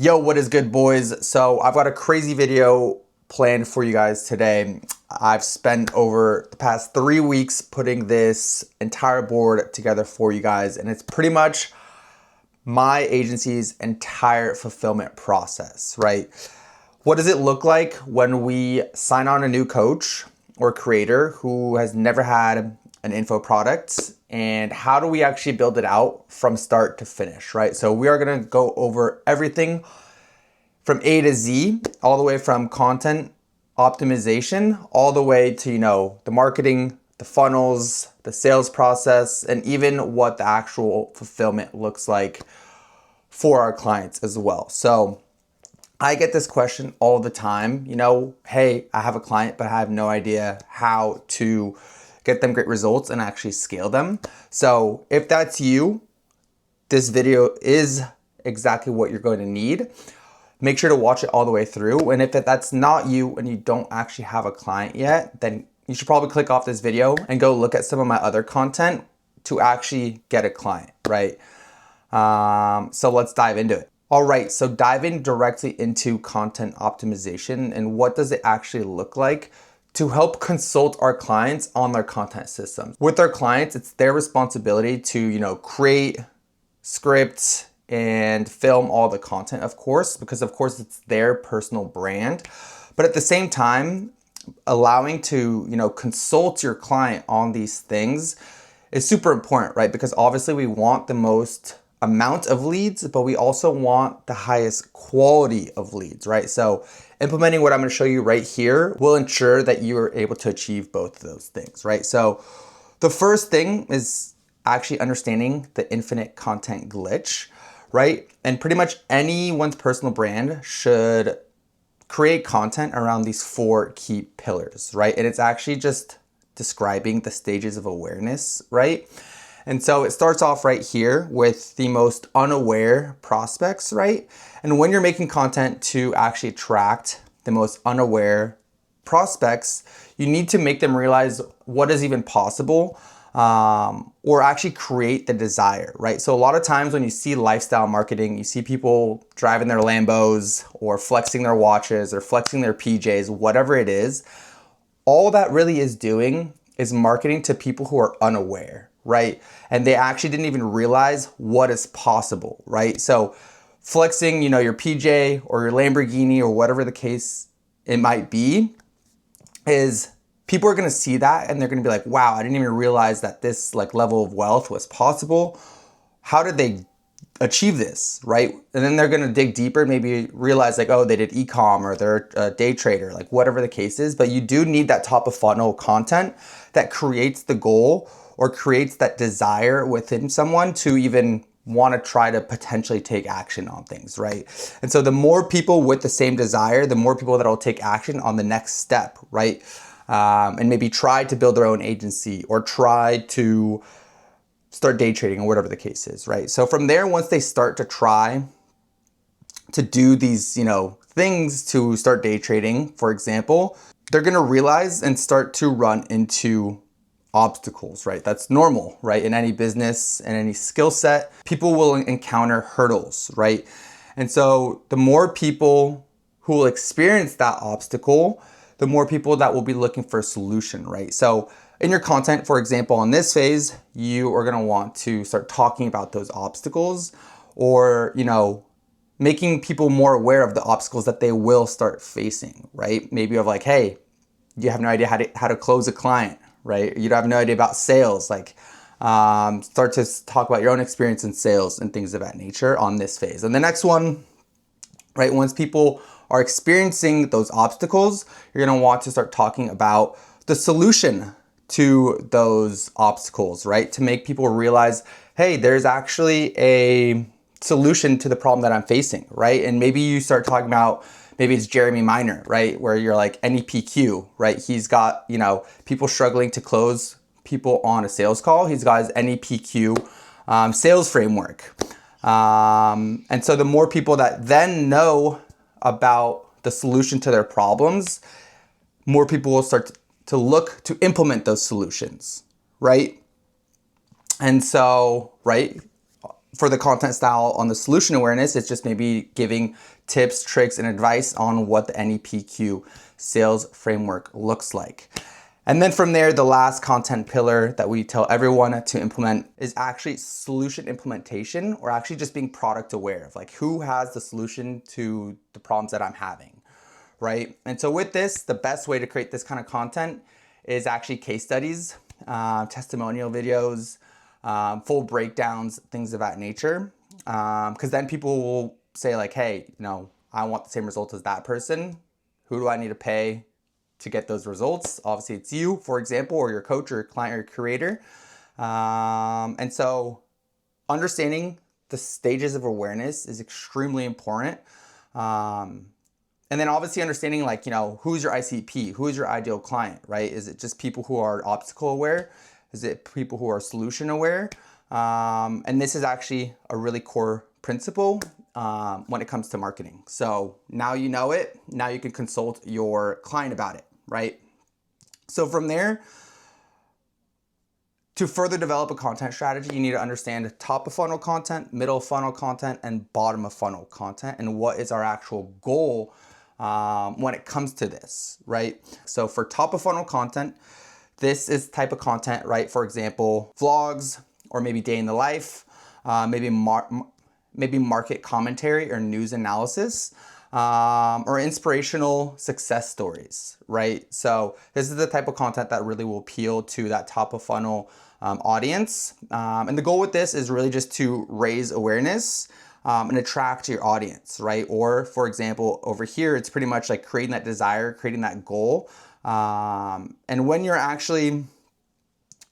Yo, what is good, boys? So I've got a crazy video planned for you guys today. I've spent over the past 3 weeks putting this entire board together for you guys, and it's pretty much my agency's entire fulfillment process, right? What does it look like when we sign on a new coach or creator who has never had an info product, and how do we actually build it out from start to finish, right? So we are gonna go over everything from A to Z, all the way from content optimization, all the way to, the marketing, the funnels, the sales process, and even what the actual fulfillment looks like for our clients as well. So I get this question all the time, hey, I have a client, but I have no idea how to get them great results and actually scale them. So if that's you, this video is exactly what you're going to need. Make sure to watch it all the way through. And if that's not you and you don't actually have a client yet, then you should probably click off this video and go look at some of my other content to actually get a client, right? So let's dive into it. All right, so diving directly into content optimization and what does it actually look like to help consult our clients on their content systems. With our clients, it's their responsibility to, create scripts and film all the content, of course, because of course it's their personal brand. But at the same time, allowing to, consult your client on these things is super important, right? Because obviously we want the most amount of leads, but we also want the highest quality of leads, right? So implementing what I'm going to show you right here will ensure that you are able to achieve both of those things, right? So the first thing is actually understanding the infinite content glitch, right? And pretty much anyone's personal brand should create content around these 4 key pillars, right? And it's actually just describing the stages of awareness, right? And so it starts off right here with the most unaware prospects, right? And when you're making content to actually attract the most unaware prospects, you need to make them realize what is even possible, or actually create the desire, right? So a lot of times when you see lifestyle marketing, you see people driving their Lambos or flexing their watches or flexing their PJs, whatever it is, all that really is doing is marketing to people who are unaware, right? And they actually didn't even realize what is possible, right? So flexing, your PJ or your Lamborghini or whatever the case it might be, is people are gonna see that and they're gonna be like, wow, I didn't even realize that this level of wealth was possible. How did they achieve this, right? And then they're gonna dig deeper, maybe realize oh, they did e-com or they're a day trader, whatever the case is. But you do need that top of funnel content that creates the goal or creates that desire within someone to even want to try to potentially take action on things, right? And so the more people with the same desire, the more people that will take action on the next step, right? And maybe try to build their own agency or try to start day trading or whatever the case is, right? So from there, once they start to try to do these, things to start day trading, for example, they're gonna realize and start to run into obstacles, right? That's normal, right? In any business and any skill set, people will encounter hurdles, right? And so the more people who will experience that obstacle, the more people that will be looking for a solution, right? So in your content, for example, on this phase, you are gonna want to start talking about those obstacles or, making people more aware of the obstacles that they will start facing, right? Maybe of hey, you have no idea how to close a client, right? You have no idea about sales, start to talk about your own experience in sales and things of that nature on this phase. And the next one, right, once people are experiencing those obstacles, you're gonna want to start talking about the solution to those obstacles, right? To make people realize, hey, there's actually a solution to the problem that I'm facing, right? And maybe you start talking about, maybe it's Jeremy Miner, right? Where you're NEPQ, right? He's got, people struggling to close people on a sales call. He's got his NEPQ sales framework. And so the more people that then know about the solution to their problems, more people will start to look to implement those solutions, right? And so, right, For the content style on the solution awareness, it's just maybe giving tips, tricks, and advice on what the NEPQ sales framework looks like. And then from there, the last content pillar that we tell everyone to implement is actually solution implementation, or actually just being product aware of like who has the solution to the problems that I'm having, right? And so with this, the best way to create this kind of content is actually case studies, testimonial videos, full breakdowns, things of that nature. Because then people will say like, hey, I want the same results as that person. Who do I need to pay to get those results? Obviously it's you, for example, or your coach or your client or your creator. And so understanding the stages of awareness is extremely important. And then obviously understanding like, who's your ICP, who is your ideal client, right? Is it just people who are obstacle aware? Is it people who are solution aware? And this is actually a really core principle when it comes to marketing. So now you know it, now you can consult your client about it, right? So from there, to further develop a content strategy, you need to understand top of funnel content, middle of funnel content, and bottom of funnel content, and what is our actual goal when it comes to this, right? So for top of funnel content, this is type of content, right? For example, vlogs, or maybe day in the life, maybe market commentary or news analysis, or inspirational success stories, right? So this is the type of content that really will appeal to that top of funnel audience. And the goal with this is really just to raise awareness and attract your audience, right? Or for example, over here, it's pretty much like creating that desire, creating that goal. And when you're actually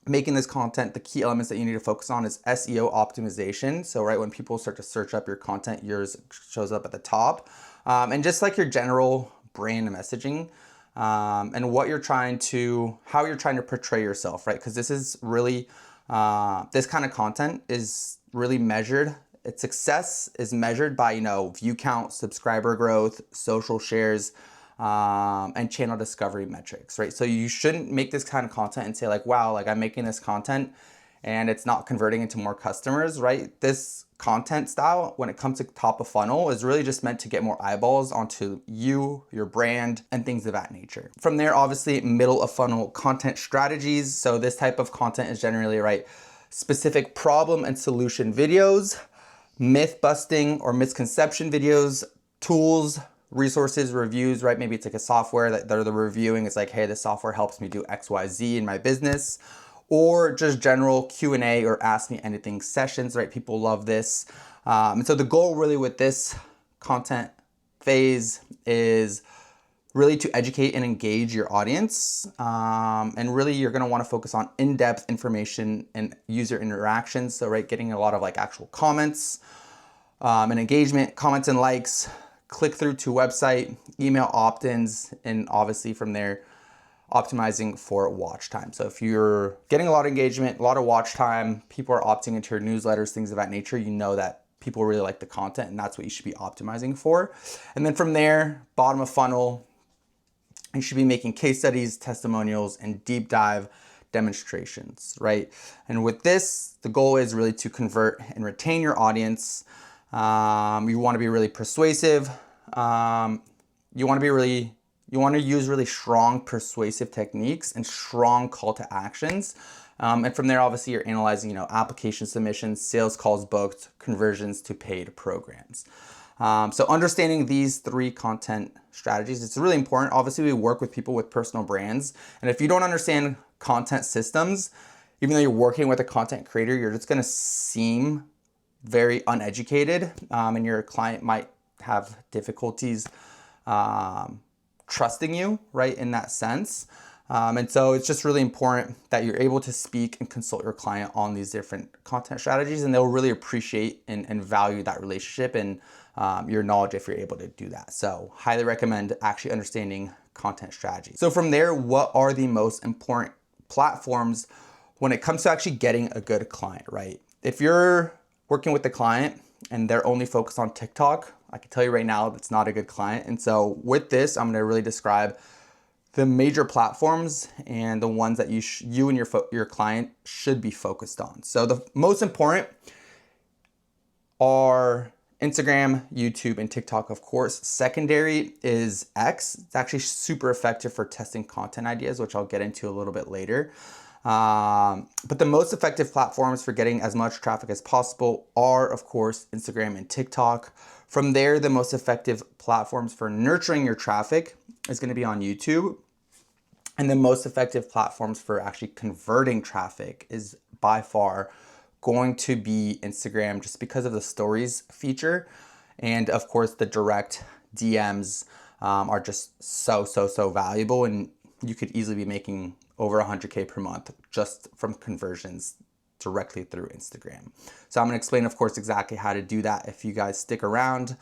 making this content, the key elements that you need to focus on is SEO optimization. So right when people start to search up your content, yours shows up at the top. And just like your general brand messaging, and how you're trying to portray yourself, right? Because this is really, this kind of content is really measured. Its success is measured by, view count, subscriber growth, social shares, and channel discovery metrics, right? So you shouldn't make this kind of content and say like, wow, like I'm making this content and it's not converting into more customers, right? This content style, when it comes to top of funnel, is really just meant to get more eyeballs onto you, your brand, and things of that nature. From there, obviously, middle of funnel content strategies. So this type of content is generally, right, specific problem and solution videos, myth busting or misconception videos, tools, resources, reviews, right? Maybe it's like a software that they're reviewing. It's like, hey, this software helps me do XYZ in my business. Or just general Q&A or ask me anything sessions, right? People love this. And so the goal really with this content phase is really to educate and engage your audience. And really you're gonna wanna focus on in-depth information and user interactions. So right, getting a lot of like actual comments and engagement, comments and likes, click through to website, email opt-ins, and obviously from there, optimizing for watch time. So if you're getting a lot of engagement, a lot of watch time, people are opting into your newsletters, things of that nature, you know that people really like the content and that's what you should be optimizing for. And then from there, bottom of funnel, you should be making case studies, testimonials, and deep dive demonstrations, right? And with this, the goal is really to convert and retain your audience. You want to be really persuasive. You want to use really strong persuasive techniques and strong call to actions. And from there, obviously, you're analyzing, application submissions, sales calls booked, conversions to paid programs. So understanding these three content strategies, it's really important. Obviously, we work with people with personal brands. And if you don't understand content systems, even though you're working with a content creator, you're just going to seem very uneducated. And your client might have difficulties trusting you, right, in that sense. And so it's just really important that you're able to speak and consult your client on these different content strategies, and they'll really appreciate and value that relationship and your knowledge if you're able to do that. So highly recommend actually understanding content strategy. So from there, what are the most important platforms when it comes to actually getting a good client, right? If you're working with the client and they're only focused on TikTok, I can tell you right now that's not a good client. And so with this, I'm going to really describe the major platforms and the ones that you and your client should be focused on. So the most important are Instagram, YouTube, and TikTok, of course. Secondary is X. It's actually super effective for testing content ideas, which I'll get into a little bit later. But the most effective platforms for getting as much traffic as possible are, of course, Instagram and TikTok. From there, the most effective platforms for nurturing your traffic is going to be on YouTube. And the most effective platforms for actually converting traffic is by far going to be Instagram, just because of the stories feature. And of course, the direct DMs are just so valuable. And you could easily be making over 100K per month just from conversions directly through Instagram. So I'm gonna explain, of course, exactly how to do that if you guys stick around.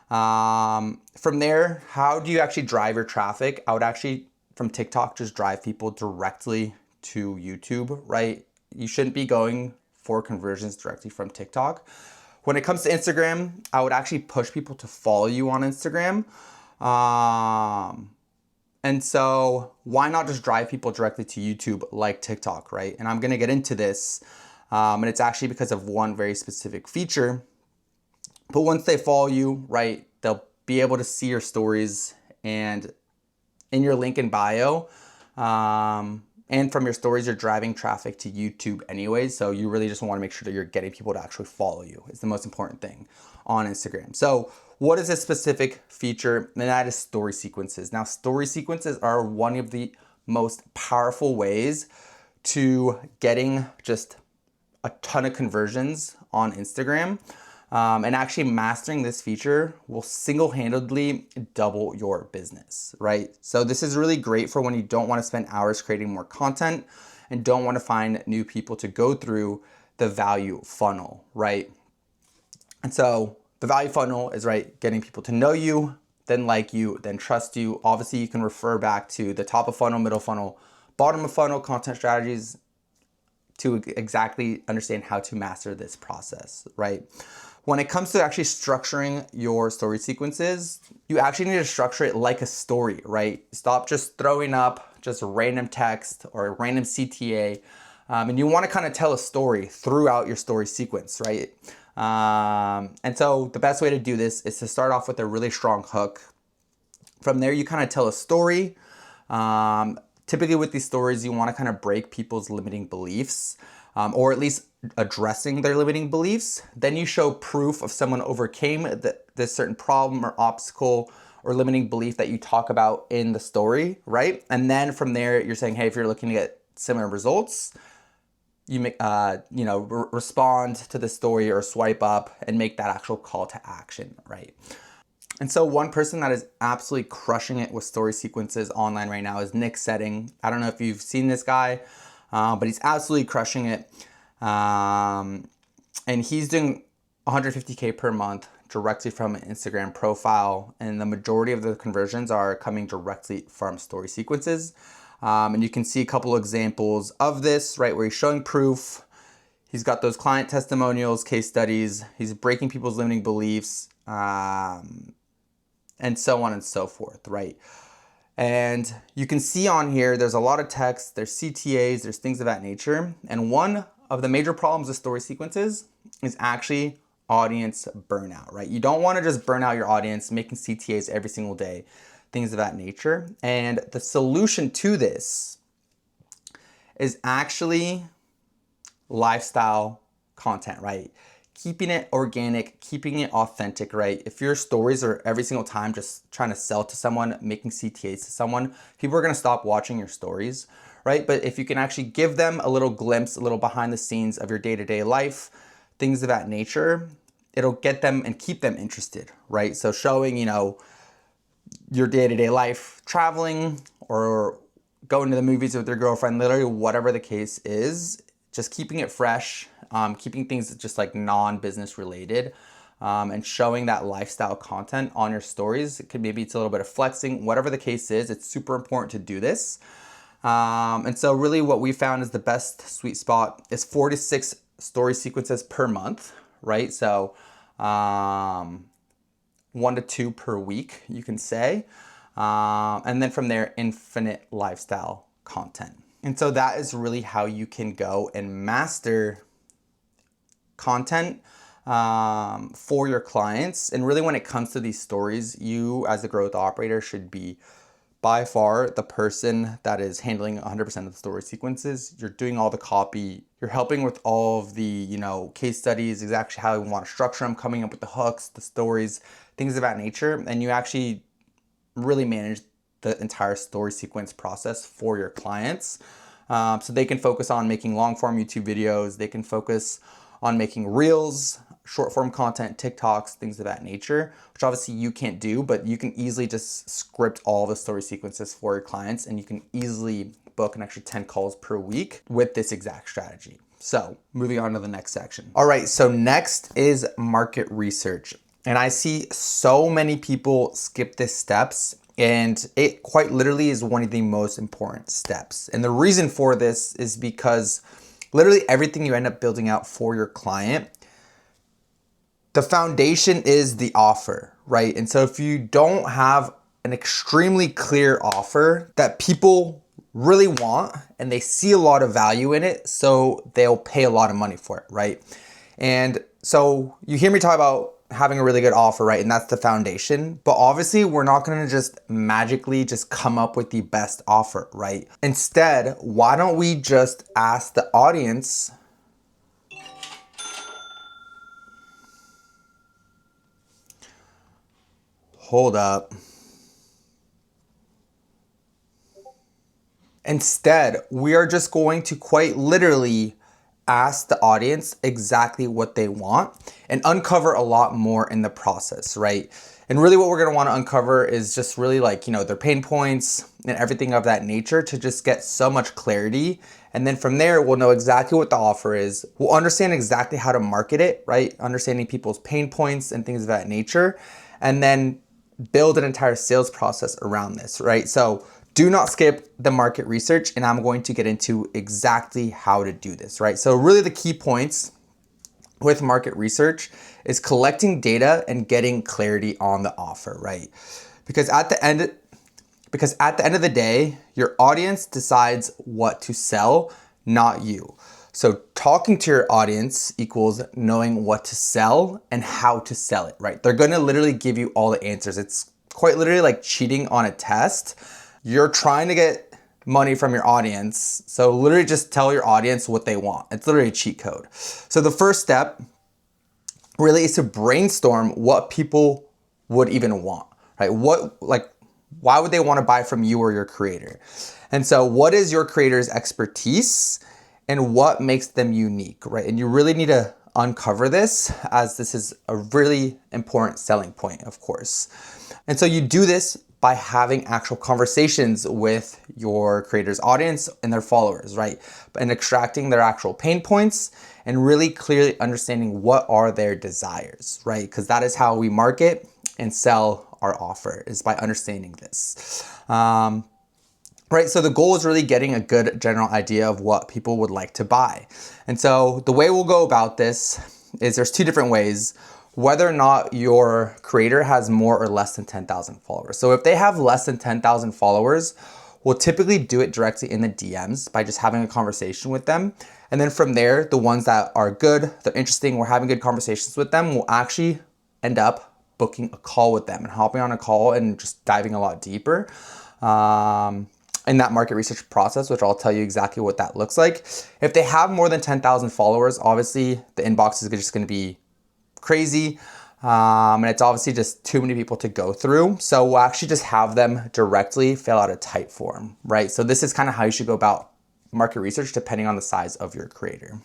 From there, how do you actually drive your traffic? I would actually, from TikTok, just drive people directly to YouTube, right? You shouldn't be going for conversions directly from TikTok. When it comes to Instagram, I would actually push people to follow you on Instagram. And so why not just drive people directly to YouTube like TikTok, right? And I'm gonna get into this, and it's actually because of one very specific feature. But once they follow you, right, they'll be able to see your stories, and in your link in bio, and from your stories, you're driving traffic to YouTube anyways. So you really just want to make sure that you're getting people to actually follow you. It's the most important thing on Instagram. So what is a specific feature? And that is story sequences. Now, story sequences are one of the most powerful ways to getting just a ton of conversions on Instagram. And actually mastering this feature will single-handedly double your business, right? So this is really great for when you don't want to spend hours creating more content and don't want to find new people to go through the value funnel, right? And so the value funnel is, right, getting people to know you, then like you, then trust you. Obviously, you can refer back to the top of funnel, middle funnel, bottom of funnel content strategies to exactly understand how to master this process, right? When it comes to actually structuring your story sequences, you actually need to structure it like a story, right? Stop just throwing up just random text or random CTA. And you want to kind of tell a story throughout your story sequence, right? And so the best way to do this is to start off with a really strong hook. From there, you kind of tell a story. Typically with these stories, you want to kind of break people's limiting beliefs, or at least addressing their limiting beliefs. Then you show proof of someone overcame this certain problem or obstacle or limiting belief that you talk about in the story, right? And then from there, you're saying, hey, if you're looking to get similar results, you make, respond to the story or swipe up and make that actual call to action, right? And so one person that is absolutely crushing it with story sequences online right now is Nick Setting. I don't know if you've seen this guy, but he's absolutely crushing it. And he's doing 150K per month directly from an Instagram profile. And the majority of the conversions are coming directly from story sequences. And you can see a couple examples of this, right, where he's showing proof. He's got those client testimonials, case studies. He's breaking people's limiting beliefs. And so on and so forth, right? And you can see on here, there's a lot of text, there's CTAs, there's things of that nature. And one of the major problems with story sequences is actually audience burnout, right? You don't want to just burn out your audience making CTAs every single day, things of that nature. And the solution to this is actually lifestyle content, right? Keeping it organic, keeping it authentic, right? If your stories are every single time just trying to sell to someone, making CTAs to someone, people are gonna stop watching your stories, right? But if you can actually give them a little glimpse, a little behind the scenes of your day-to-day life, things of that nature, it'll get them and keep them interested, right? So showing, your day-to-day life, traveling or going to the movies with your girlfriend, literally whatever the case is, just keeping it fresh, keeping things just like non-business related, and showing that lifestyle content on your stories. Maybe it's a little bit of flexing, whatever the case is, it's super important to do this. And so really what we found is the best sweet spot is 4 to 6 story sequences per month, right? So 1 to 2 per week, you can say. And then from there, infinite lifestyle content. And so that is really how you can go and master content for your clients. And really when it comes to these stories, you as a growth operator should be by far the person that is handling 100% of the story sequences. You're doing all the copy, you're helping with all of the, case studies, exactly how you want to structure them, coming up with the hooks, the stories, things of that nature. And you actually really manage the entire story sequence process for your clients. So they can focus on making long form YouTube videos. They can focus on making reels, short form content, TikToks, things of that nature, which obviously you can't do, but you can easily just script all the story sequences for your clients, and you can easily book an extra 10 calls per week with this exact strategy. So moving on to the next section. All right, so next is market research. And I see so many people skip this steps, and it quite literally is one of the most important steps. And the reason for this is because literally everything you end up building out for your client, the foundation is the offer, right? And so if you don't have an extremely clear offer that people really want and they see a lot of value in it, so they'll pay a lot of money for it, right? And so you hear me talk about having a really good offer, right? And that's the foundation. But obviously we're not gonna just magically just come up with the best offer, right? Instead, why don't we just ask the audience, hold up. Instead, we are just going to quite literally ask the audience exactly what they want and uncover a lot more in the process, right? And really what we're gonna wanna uncover is just really their pain points and everything of that nature to just get so much clarity. And then from there, we'll know exactly what the offer is. We'll understand exactly how to market it, right? Understanding people's pain points and things of that nature. And then build an entire sales process around this, right? So do not skip the market research, and I'm going to get into exactly how to do this, right? So really the key points with market research is collecting data and getting clarity on the offer, right? Because at the end of the day, your audience decides what to sell, not you. So talking to your audience equals knowing what to sell and how to sell it, right? They're gonna literally give you all the answers. It's quite literally like cheating on a test. You're trying to get money from your audience. So literally just tell your audience what they want. It's literally a cheat code. So the first step really is to brainstorm what people would even want, right? Why would they want to buy from you or your creator? And so what is your creator's expertise and what makes them unique, right? And you really need to uncover this, as this is a really important selling point, of course. And so you do this by having actual conversations with your creator's audience and their followers, right? And extracting their actual pain points and really clearly understanding what are their desires, right? Because that is how we market and sell our offer, is by understanding this. Right, so the goal is really getting a good general idea of what people would like to buy. And so the way we'll go about this is there's two different ways. Whether or not your creator has more or less than 10,000 followers. So if they have less than 10,000 followers, we'll typically do it directly in the DMs by just having a conversation with them. And then from there, the ones that are good, they're interesting, we're having good conversations with them, we'll actually end up booking a call with them and hopping on a call and just diving a lot deeper in that market research process, which I'll tell you exactly what that looks like. If they have more than 10,000 followers, obviously the inbox is just gonna be crazy. And it's obviously just too many people to go through. So we'll actually just have them directly fill out a type form, right? So this is kind of how you should go about market research depending on the size of your creator.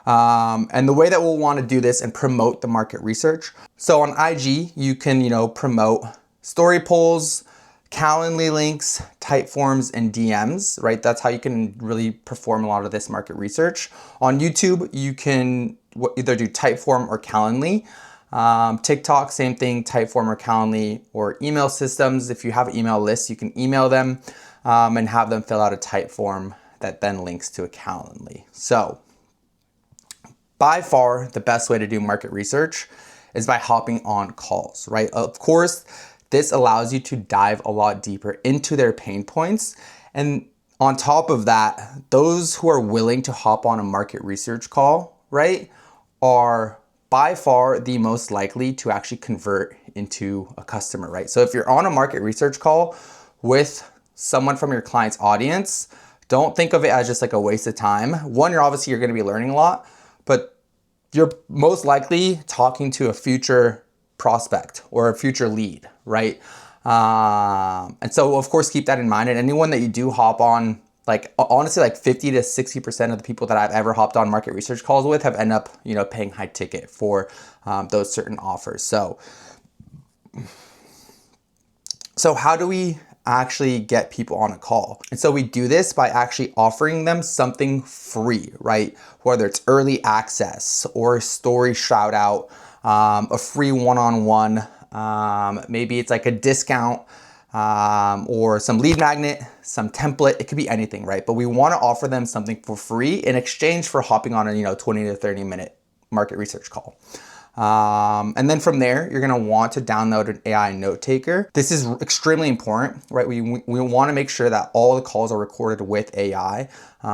And the way that we'll want to do this and promote the market research. So on IG, you can, promote story polls, Calendly links, type forms, and DMs, right? That's how you can really perform a lot of this market research. On YouTube, you can either do Typeform or Calendly. TikTok, same thing, Typeform or Calendly, or email systems. If you have an email list, you can email them and have them fill out a Typeform that then links to a Calendly. So by far, the best way to do market research is by hopping on calls, right? Of course, this allows you to dive a lot deeper into their pain points. And on top of that, those who are willing to hop on a market research call, right, are by far the most likely to actually convert into a customer, right? So if you're on a market research call with someone from your client's audience, don't think of it as just like a waste of time. One, you're going to be learning a lot, but you're most likely talking to a future prospect or a future lead, right? And so of course, keep that in mind. And anyone that you do hop on, like honestly, like 50 to 60% of the people that I've ever hopped on market research calls with have ended up, paying high ticket for those certain offers. So how do we actually get people on a call? And so we do this by actually offering them something free, right? Whether it's early access or a story shout out, a free one-on-one, maybe it's like a discount, or some lead magnet, some template. It could be anything, right? But we want to offer them something for free in exchange for hopping on a 20 to 30 minute market research call. And then from there, you're going to want to download an AI note taker. This is extremely important, right? We want to make sure that all the calls are recorded with AI,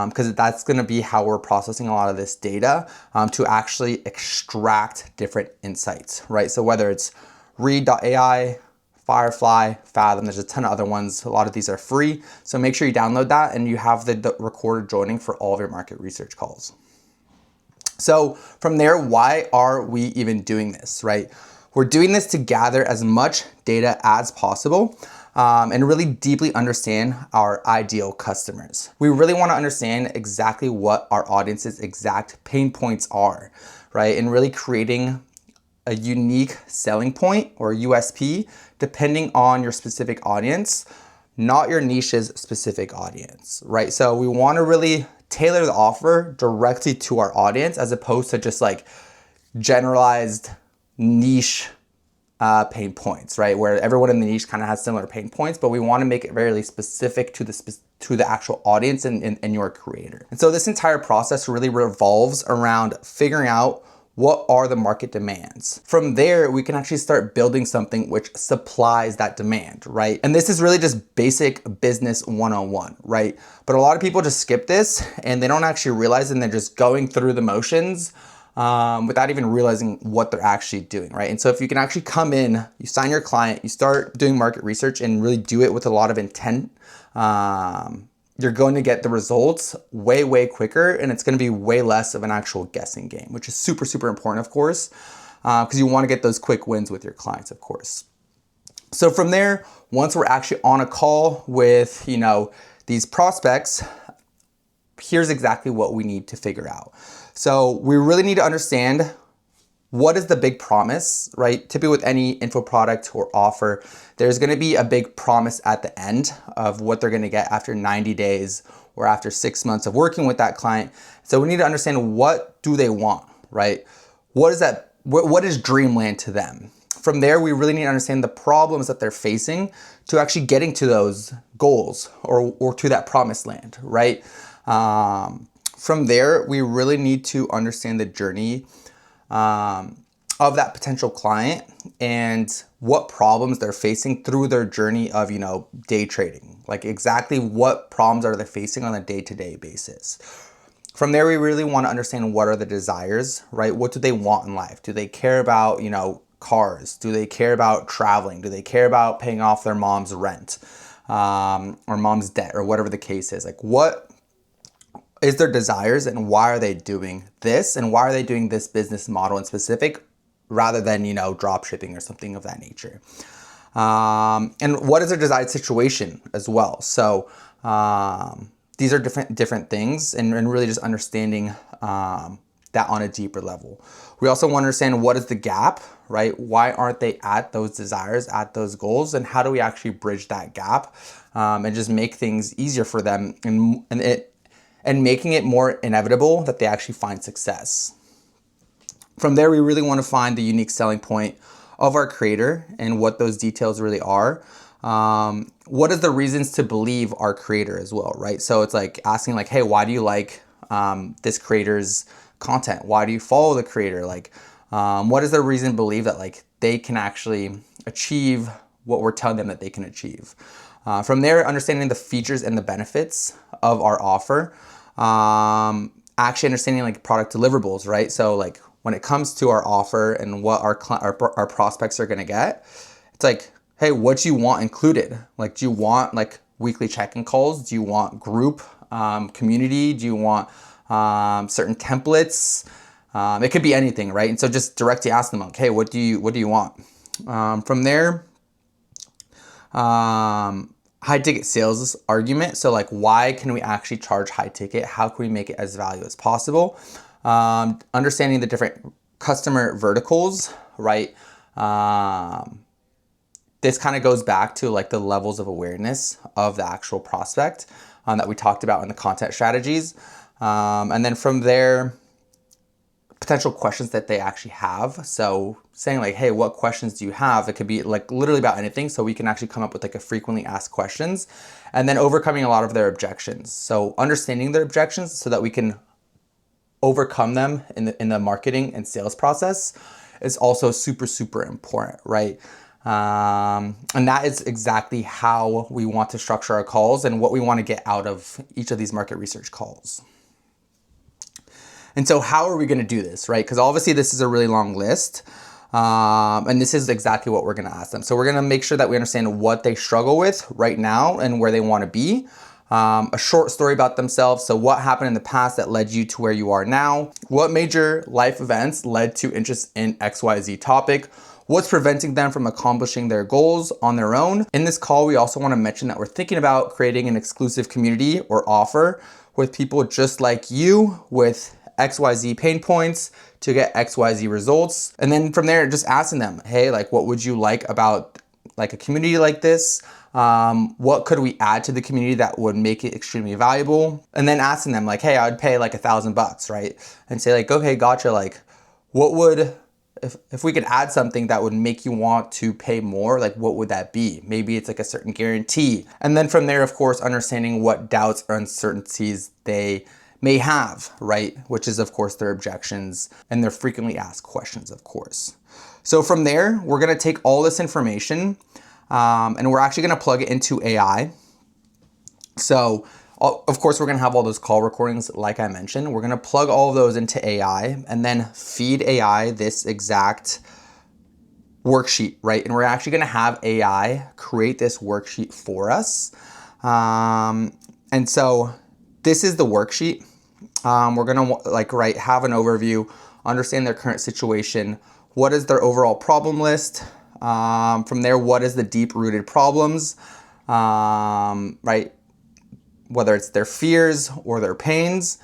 because that's going to be how we're processing a lot of this data, to actually extract different insights, right? So whether it's Read.ai, Firefly, Fathom, there's a ton of other ones. A lot of these are free. So make sure you download that and you have the recorder joining for all of your market research calls. So from there, why are we even doing this, right? We're doing this to gather as much data as possible, and really deeply understand our ideal customers. We really want to understand exactly what our audience's exact pain points are, right? And really creating a unique selling point or USP depending on your specific audience, not your niche's specific audience, right? So we want to really tailor the offer directly to our audience as opposed to just like generalized niche pain points, right? Where everyone in the niche kind of has similar pain points, but we want to make it very specific to the actual audience and your creator. And so this entire process really revolves around figuring out what are the market demands. From there, we can actually start building something which supplies that demand, right? And this is really just basic business 101, right? But a lot of people just skip this and they don't actually realize, and they're just going through the motions without even realizing what they're actually doing, right? And so if you can actually come in, you sign your client, you start doing market research and really do it with a lot of intent, you're going to get the results way, way quicker, and it's going to be way less of an actual guessing game, which is super, super important, of course, because you want to get those quick wins with your clients, of course. So from there, once we're actually on a call with, these prospects, here's exactly what we need to figure out. So we really need to understand what is the big promise, right? Typically with any info product or offer, there's gonna be a big promise at the end of what they're gonna get after 90 days or after 6 months of working with that client. So we need to understand, what do they want, right? What is that? What is dreamland to them? From there, we really need to understand the problems that they're facing to actually getting to those goals or to that promised land, right? From there, we really need to understand the journey of that potential client and what problems they're facing through their journey of, day trading. Like exactly what problems are they facing on a day-to-day basis. From there, we really want to understand what are the desires, right? What do they want in life? Do they care about, cars? Do they care about traveling? Do they care about paying off their mom's rent, or mom's debt, or whatever the case is? Like, what is their desires and why are they doing this, and why are they doing this business model in specific rather than, drop shipping or something of that nature? And what is their desired situation as well? So these are different things, and really just understanding that on a deeper level. We also want to understand what is the gap, right? Why aren't they at those desires, at those goals, and how do we actually bridge that gap and just make things easier for them and making it more inevitable that they actually find success. From there, we really want to find the unique selling point of our creator and what those details really are. What is the reasons to believe our creator as well, right? So it's like asking like, hey, why do you like this creator's content? Why do you follow the creator? Like, what is the reason to believe that like they can actually achieve what we're telling them that they can achieve? From there, understanding the features and the benefits of our offer. Actually understanding like product deliverables, right? So like, when it comes to our offer and what our prospects are gonna get, it's like, hey, what do you want included? Like, do you want like weekly check-in calls? Do you want group community? Do you want certain templates? It could be anything, right? And so just directly ask them, like, hey, what do you want? From there, high ticket sales argument. So like, why can we actually charge high ticket? How can we make it as valuable as possible? Understanding the different customer verticals, right? This kind of goes back to like the levels of awareness of the actual prospect that we talked about in the content strategies. And then from there, potential questions that they actually have. So saying like, hey, what questions do you have? It could be like literally about anything. So we can actually come up with like a frequently asked questions, and then overcoming a lot of their objections. So understanding their objections so that we can overcome them in the marketing and sales process is also super, super important, right? And that is exactly how we want to structure our calls and what we want to get out of each of these market research calls. And so how are we going to do this, right? Because obviously this is a really long list. And this is exactly what we're going to ask them. So we're going to make sure that we understand what they struggle with right now and where they want to be. A short story about themselves. So what happened in the past that led you to where you are now? What major life events led to interest in XYZ topic? What's preventing them from accomplishing their goals on their own? In this call, we also want to mention that we're thinking about creating an exclusive community or offer with people just like you with XYZ pain points to get XYZ results. And then from there, just asking them, hey, like, what would you like about like a community like this? What could we add to the community that would make it extremely valuable? And then asking them like, hey, I would pay like $1,000, right? And say like, okay, gotcha. Like, what would, if we could add something that would make you want to pay more, like what would that be? Maybe it's like a certain guarantee. And then from there, of course, understanding what doubts or uncertainties they may have, right? Which is of course their objections and their frequently asked questions, of course. So from there, we're gonna take all this information and we're actually gonna plug it into AI. So of course, we're gonna have all those call recordings like I mentioned. We're gonna plug all of those into AI and then feed AI this exact worksheet, right? And we're actually gonna have AI create this worksheet for us. And so this is the worksheet. We're gonna have an overview, understand their current situation. What is their overall problem list? From there, what is the deep-rooted problems, right? Whether it's their fears or their pains.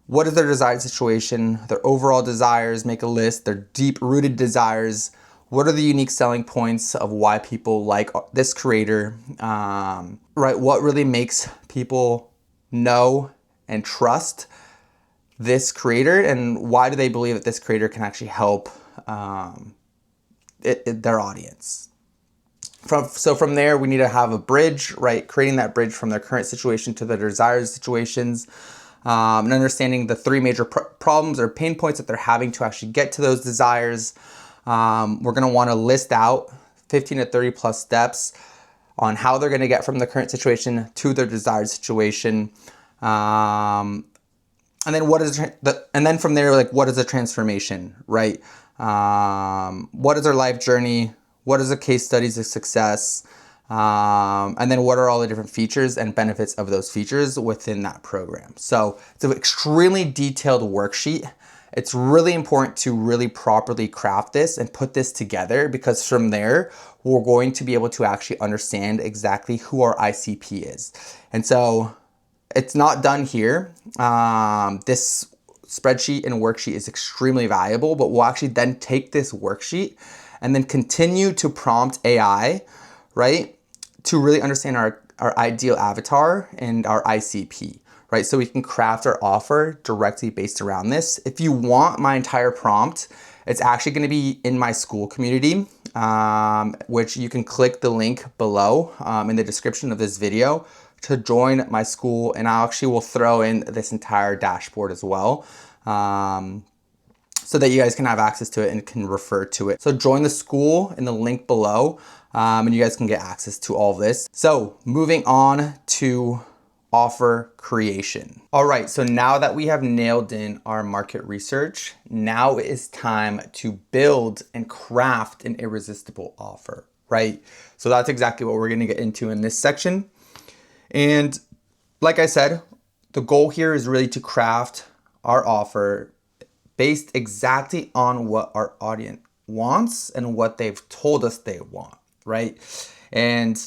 What is their desired situation, their overall desires, make a list, their deep-rooted desires. What are the unique selling points of why people like this creator, right? What really makes people know and trust this creator, and why do they believe that this creator can actually help their audience? So from there, we need to have a bridge, right? Creating that bridge from their current situation to their desired situations, and understanding the three major problems or pain points that they're having to actually get to those desires. We're gonna wanna list out 15 to 30 plus steps on how they're gonna get from the current situation to their desired situation. And then from there, like, what is a transformation, right? What is their life journey? What is the case studies of success? And then what are all the different features and benefits of those features within that program? So it's an extremely detailed worksheet. It's really important to really properly craft this and put this together, because from there, we're going to be able to actually understand exactly who our ICP is. And so it's not done here. This spreadsheet and worksheet is extremely valuable, but we'll actually then take this worksheet and then continue to prompt AI, right? To really understand our ideal avatar and our ICP, right? So we can craft our offer directly based around this. If you want my entire prompt, it's actually gonna be in my school community, which you can click the link below in the description of this video to join my school, and I actually will throw in this entire dashboard as well, so that you guys can have access to it and can refer to it. So join the school in the link below, and you guys can get access to all of this. So moving on to offer creation. All right, so now that we have nailed in our market research, now it is time to build and craft an irresistible offer, right? So that's exactly what we're gonna get into in this section. And like I said, the goal here is really to craft our offer based exactly on what our audience wants and what they've told us they want, right? And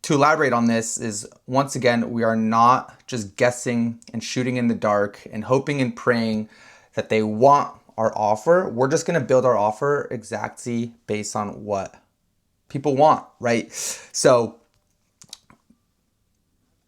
to elaborate on this is, once again, we are not just guessing and shooting in the dark and hoping and praying that they want our offer. We're just gonna build our offer exactly based on what people want, right? So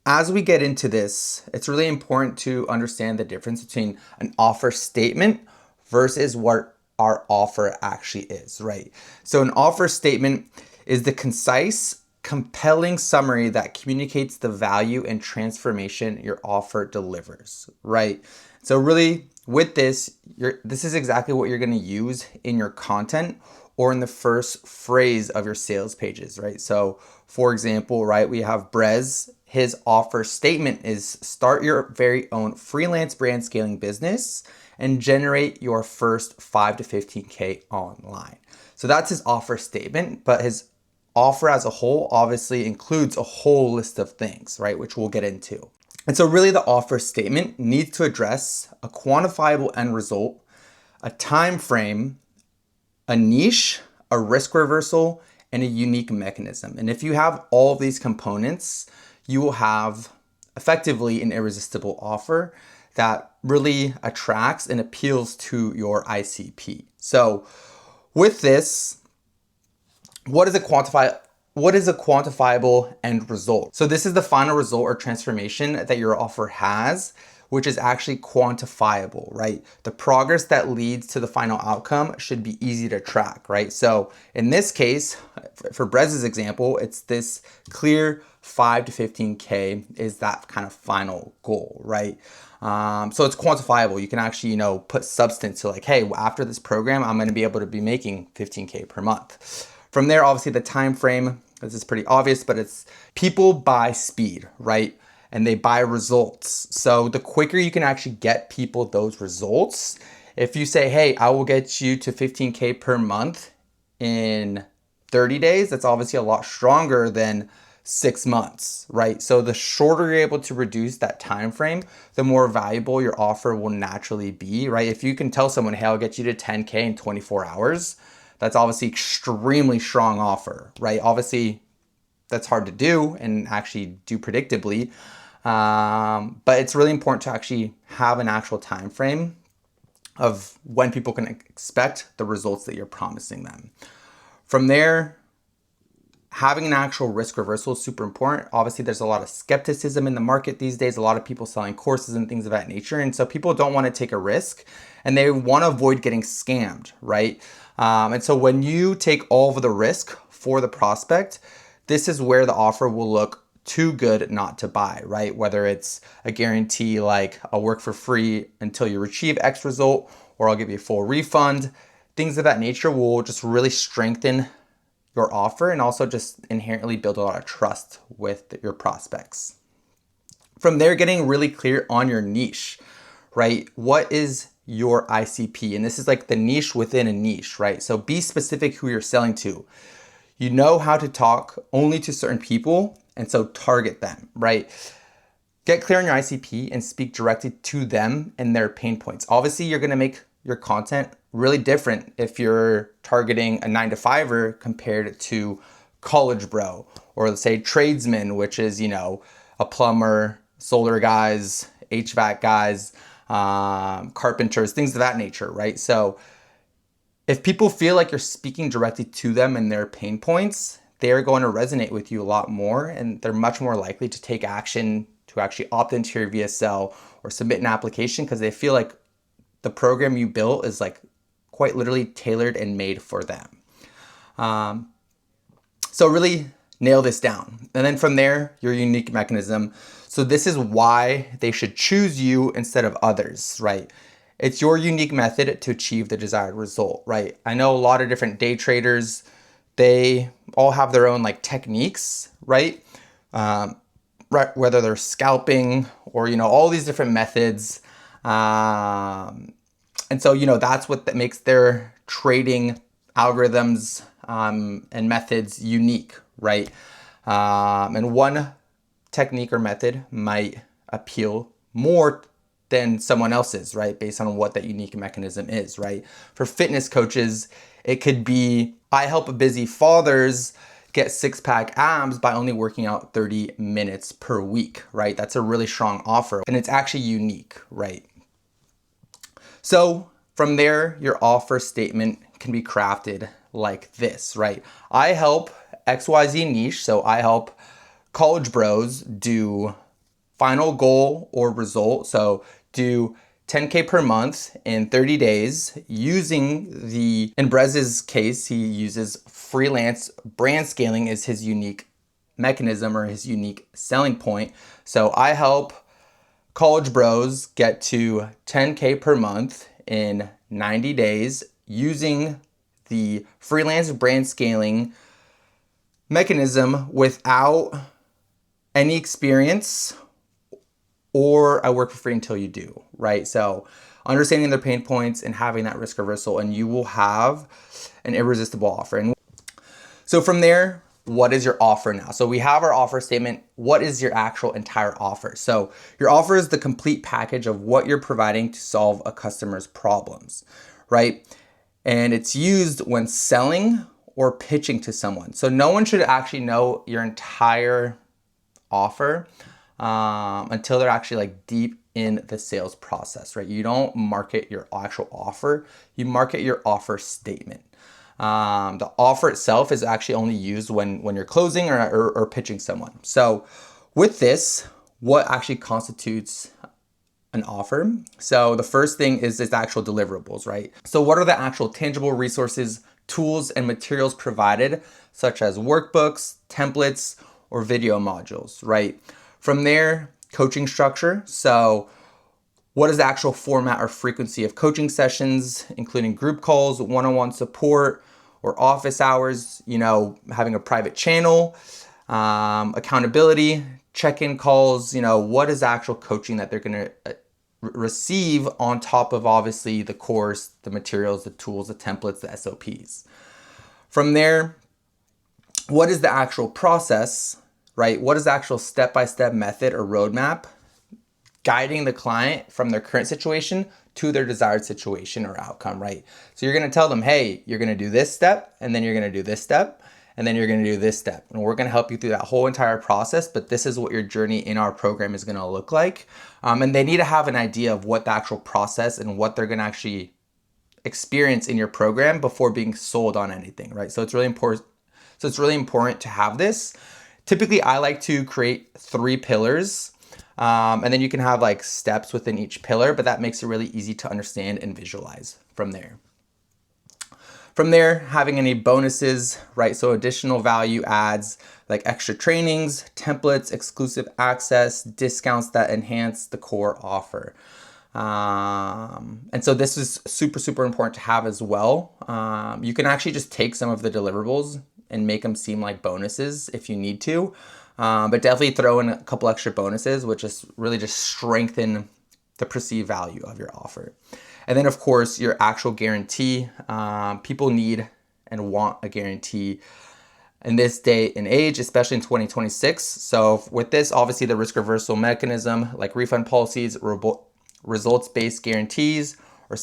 as we get into this, it's really important to understand the difference between an offer statement versus what our offer actually is, right? So an offer statement is the concise, compelling summary that communicates the value and transformation your offer delivers, right? So really with this, this is exactly what you're gonna use in your content or in the first phrase of your sales pages, right? So for example, right, we have Brez, his offer statement is start your very own freelance brand scaling business and generate your first 5 to 15K online. So that's his offer statement, but his offer as a whole obviously includes a whole list of things, right, which we'll get into. And so really the offer statement needs to address a quantifiable end result, a time frame, a niche, a risk reversal, and a unique mechanism. And if you have all of these components, you will have effectively an irresistible offer that really attracts and appeals to your ICP. So with this, what is a quantifiable end result? So this is the final result or transformation that your offer has, which is actually quantifiable, right? The progress that leads to the final outcome should be easy to track, right? So in this case, for Brez's example, it's this clear 5 to 15K is that kind of final goal, right? So it's quantifiable. You can actually, put substance to like, hey, after this program, I'm gonna be able to be making 15K per month. From there, obviously the time frame, this is pretty obvious, but it's people buy speed, right? And they buy results. So the quicker you can actually get people those results, if you say, hey, I will get you to 15K per month in 30 days, that's obviously a lot stronger than 6 months, right? So the shorter you're able to reduce that time frame, the more valuable your offer will naturally be, right? If you can tell someone, hey, I'll get you to 10K in 24 hours, that's obviously extremely strong offer, right? Obviously, that's hard to do and actually do predictably. But it's really important to actually have an actual time frame of when people can expect the results that you're promising them. From there, having an actual risk reversal is super important. Obviously, there's a lot of skepticism in the market these days, a lot of people selling courses and things of that nature. And so people don't want to take a risk and they want to avoid getting scammed, right? And so when you take all of the risk for the prospect, this is where the offer will look too good not to buy, right? Whether it's a guarantee like I'll work for free until you achieve X result, or I'll give you a full refund, things of that nature will just really strengthen your offer and also just inherently build a lot of trust with your prospects. From there, getting really clear on your niche, right? What is your ICP? And this is like the niche within a niche, right? So be specific who you're selling to. You know how to talk only to certain people, and so target them, right? Get clear on your ICP and speak directly to them and their pain points. Obviously, you're gonna make your content really different if you're targeting a 9-to-5er compared to college bro, or let's say tradesman, which is, a plumber, solar guys, HVAC guys, carpenters, things of that nature, right? So if people feel like you're speaking directly to them and their pain points, they're going to resonate with you a lot more, and they're much more likely to take action to actually opt into your VSL or submit an application because they feel like the program you built is like quite literally tailored and made for them. So really nail this down. And then from there, your unique mechanism. So this is why they should choose you instead of others, right? It's your unique method to achieve the desired result, right? I know a lot of different day traders, they all have their own like techniques, right? whether they're scalping or, all these different methods. And so, that's that makes their trading algorithms and methods unique, right? And one technique or method might appeal more than someone else's, right? Based on what that unique mechanism is, right? For fitness coaches, it could be, I help busy fathers get six-pack abs by only working out 30 minutes per week, right? That's a really strong offer, and it's actually unique, right? So from there, your offer statement can be crafted like this, right? I help XYZ niche, so I help college bros do final goal or result, so do 10K per month in 30 days using in Brez's case, he uses freelance brand scaling as his unique mechanism or his unique selling point. So I help college bros get to 10K per month in 90 days using the freelance brand scaling mechanism without any experience, or I work for free until you do, right? So understanding their pain points and having that risk reversal, and you will have an irresistible offer. And so from there, what is your offer now? So we have our offer statement. What is your actual entire offer? So your offer is the complete package of what you're providing to solve a customer's problems, right? And it's used when selling or pitching to someone. So no one should actually know your entire offer until they're actually like deep in the sales process, right? You don't market your actual offer, you market your offer statement. The offer itself is actually only used when you're closing or pitching someone. So with this, what actually constitutes an offer? So the first thing is its actual deliverables, right? So what are the actual tangible resources, tools, and materials provided, such as workbooks, templates, or video modules, right? From there, coaching structure. So what is the actual format or frequency of coaching sessions, including group calls, one-on-one support, or office hours, having a private channel, accountability, check-in calls, what is the actual coaching that they're gonna receive on top of obviously the course, the materials, the tools, the templates, the SOPs. From there, what is the actual process, right? What is the actual step-by-step method or roadmap guiding the client from their current situation to their desired situation or outcome, right? So you're gonna tell them, hey, you're gonna do this step, and then you're gonna do this step, and then you're gonna do this step. And we're gonna help you through that whole entire process, but this is what your journey in our program is gonna look like. And they need to have an idea of what the actual process and what they're gonna actually experience in your program before being sold on anything, right? So it's really important. So it's really important to have this. Typically, I like to create 3 pillars. And then you can have like steps within each pillar, but that makes it really easy to understand and visualize from there. From there, having any bonuses, right? So additional value adds like extra trainings, templates, exclusive access, discounts that enhance the core offer. And so this is super, super important to have as well. You can actually just take some of the deliverables and make them seem like bonuses if you need to. But definitely throw in a couple extra bonuses, which is really just strengthen the perceived value of your offer. And then of course, your actual guarantee. People need and want a guarantee in this day and age, especially in 2026. So with this, obviously the risk reversal mechanism, like refund policies, results-based guarantees, or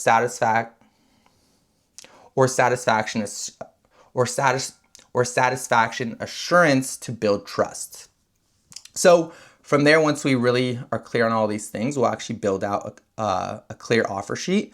satisfaction assurance to build trust. So from there, once we really are clear on all these things, we'll actually build out a clear offer sheet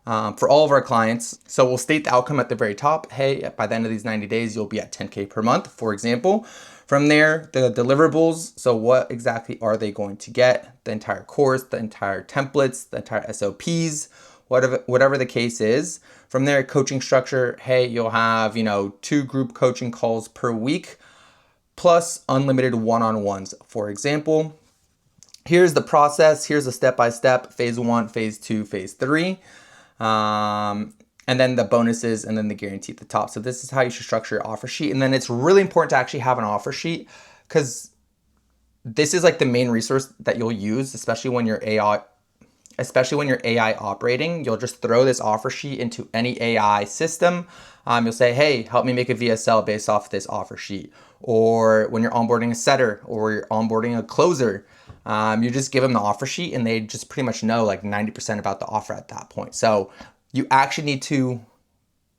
for all of our clients. So we'll state the outcome at the very top. Hey, by the end of these 90 days, you'll be at 10K per month, for example. From there, the deliverables. So what exactly are they going to get? The entire course, the entire templates, the entire SOPs, whatever the case is. From there, coaching structure. Hey, you'll have, 2 group coaching calls per week, plus unlimited one-on-ones, for example. Here's the process. Here's the step-by-step, phase 1, phase 2, phase 3. And then the bonuses and then the guarantee at the top. So this is how you should structure your offer sheet. And then it's really important to actually have an offer sheet, because this is like the main resource that you'll use, especially when you're AI operating. You'll just throw this offer sheet into any AI system. You'll say, hey, help me make a VSL based off this offer sheet. Or when you're onboarding a setter or you're onboarding a closer, you just give them the offer sheet and they just pretty much know like 90% about the offer at that point. So you actually need to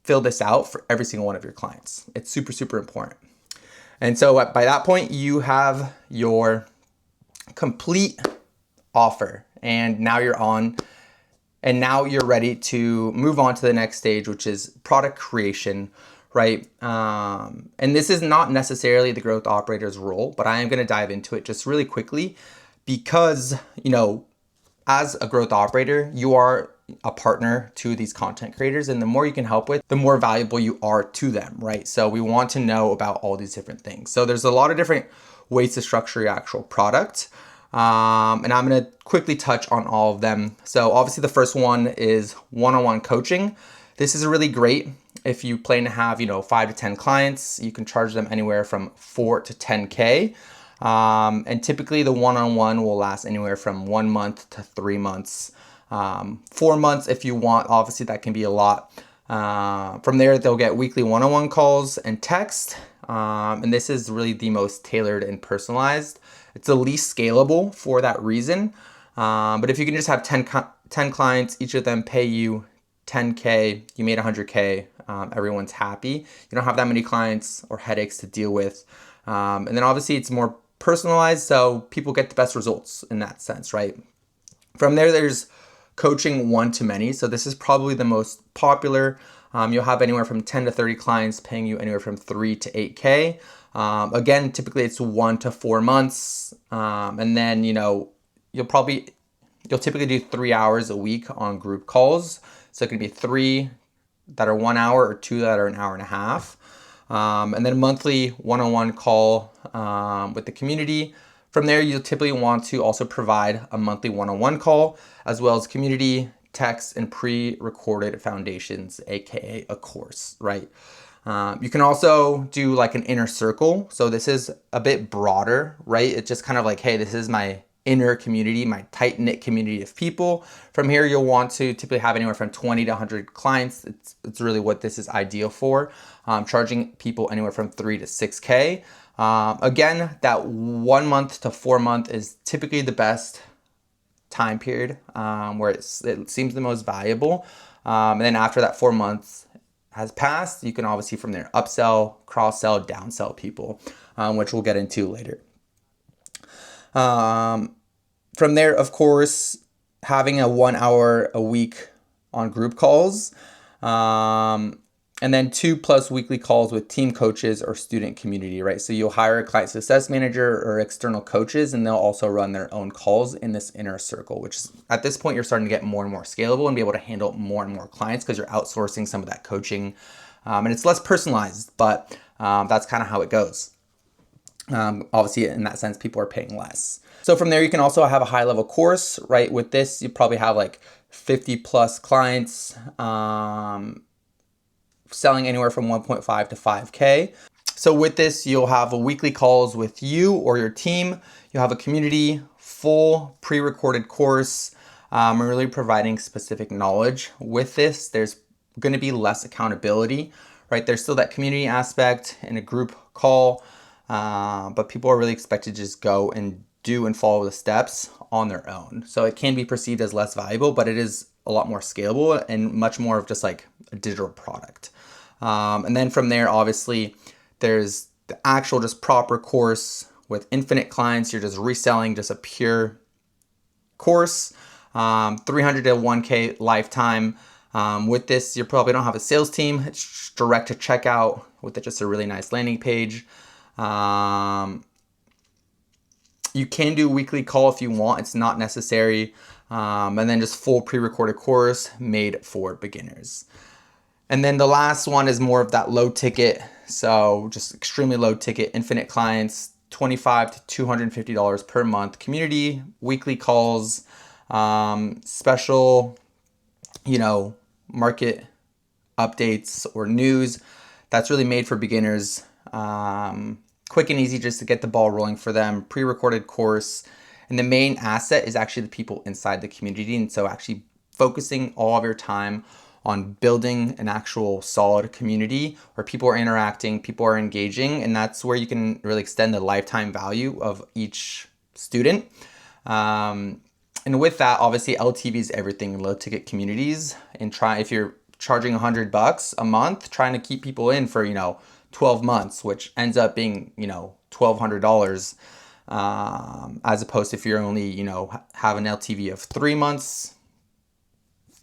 fill this out for every single one of your clients. It's super, super important. And so by that point, you have your complete offer, and now you're ready to move on to the next stage, which is product creation, right? And this is not necessarily the growth operator's role, but I am going to dive into it just really quickly because, as a growth operator, you are a partner to these content creators, and the more you can help with, the more valuable you are to them, right? So we want to know about all these different things. So there's a lot of different ways to structure your actual product. And I'm going to quickly touch on all of them. So obviously the first one is one-on-one coaching. This is really great if you plan to have, 5 to 10 clients. You can charge them anywhere from 4 to 10K. And typically the one-on-one will last anywhere from 1 month to 3 months. 4 months if you want, obviously that can be a lot. From there, they'll get weekly one-on-one calls and text. And this is really the most tailored and personalized. It's the least scalable for that reason. But if you can just have 10 clients, each of them pay you 10K, you made 100K, everyone's happy. You don't have that many clients or headaches to deal with. And then obviously it's more personalized, so people get the best results in that sense, right? From there, there's coaching one-to-many. So this is probably the most popular. You'll have anywhere from 10 to 30 clients paying you anywhere from 3 to 8K. Again, typically it's 1 to 4 months. And then, you'll typically do 3 hours a week on group calls. So it can be 3 that are 1 hour or 2 that are an hour and a half. And then a monthly one-on-one call with the community. From there, you'll typically want to also provide a monthly one-on-one call, as well as community, text, and pre-recorded foundations, aka a course, right? You can also do like an inner circle. So this is a bit broader, right? It's just kind of like, hey, this is my inner community, my tight-knit community of people. From here, you'll want to typically have anywhere from 20 to 100 clients. It's really what this is ideal for. Charging people anywhere from 3 to 6K. Again, that 1 month to 4 month is typically the best time period where it seems the most valuable. And then after that 4 months has passed, you can obviously from there upsell, cross-sell, downsell people, which we'll get into later. From there, of course, having a 1 hour a week on group calls, and then 2+ weekly calls with team coaches or student community, right? So you'll hire a client success manager or external coaches, and they'll also run their own calls in this inner circle, which is at this point, you're starting to get more and more scalable and be able to handle more and more clients because you're outsourcing some of that coaching. And it's less personalized, but that's kind of how it goes. Obviously, in that sense, people are paying less. So from there, you can also have a high level course, right? With this, you probably have like 50+ clients, selling anywhere from 1.5 to 5K. So with this, you'll have a weekly calls with you or your team. You'll have a community, full pre-recorded course, really providing specific knowledge. With this, there's going to be less accountability, right? There's still that community aspect in a group call, but people are really expected to just go and do and follow the steps on their own. So it can be perceived as less valuable, but it is a lot more scalable and much more of just like a digital product. And then from there, obviously, there's the actual just proper course with infinite clients. You're just reselling just a pure course, 300 to 1K lifetime. With this, you probably don't have a sales team. It's direct to checkout with just a really nice landing page. You can do a weekly call if you want. It's not necessary. And then just full pre-recorded course made for beginners. And then the last one is more of that low ticket. So just extremely low ticket, infinite clients, $25 to $250 per month, community, weekly calls, special, market updates or news. That's really made for beginners. quick and easy just to get the ball rolling for them, pre-recorded course. And the main asset is actually the people inside the community. And so actually focusing all of your time on building an actual solid community where people are interacting, people are engaging, and that's where you can really extend the lifetime value of each student. And with that, obviously LTV is everything, low ticket communities. And if you're charging $100 a month, trying to keep people in for, 12 months, which ends up being, $1,200, as opposed to if you're only, have an LTV of 3 months,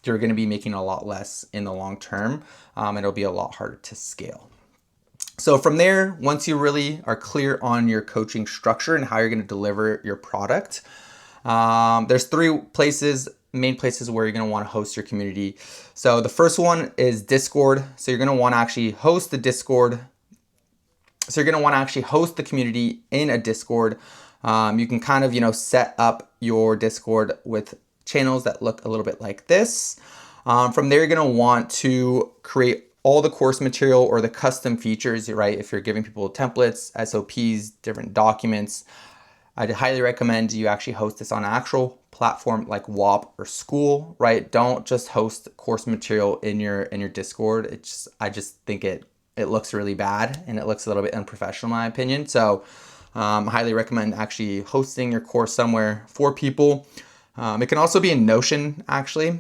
you're going to be making a lot less in the long term. It'll be a lot harder to scale. So from there, once you really are clear on your coaching structure and how you're going to deliver your product, there's 3 main places where you're going to want to host your community. So the first one is Discord. So you're going to want to actually host the Discord. So you're going to want to actually host the community in a Discord. You can kind of, set up your Discord with channels that look a little bit like this. From there, you're going to want to create all the course material or the custom features, right? If you're giving people templates, SOPs, different documents, I'd highly recommend you actually host this on an actual platform like WOP or School, right? Don't just host course material in your Discord. I just think it looks really bad and it looks a little bit unprofessional in my opinion. So I highly recommend actually hosting your course somewhere for people. It can also be in Notion actually,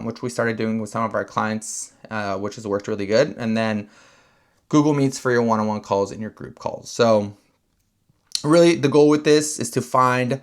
which we started doing with some of our clients, which has worked really good. And then Google Meets for your one-on-one calls and your group calls. So really the goal with this is to find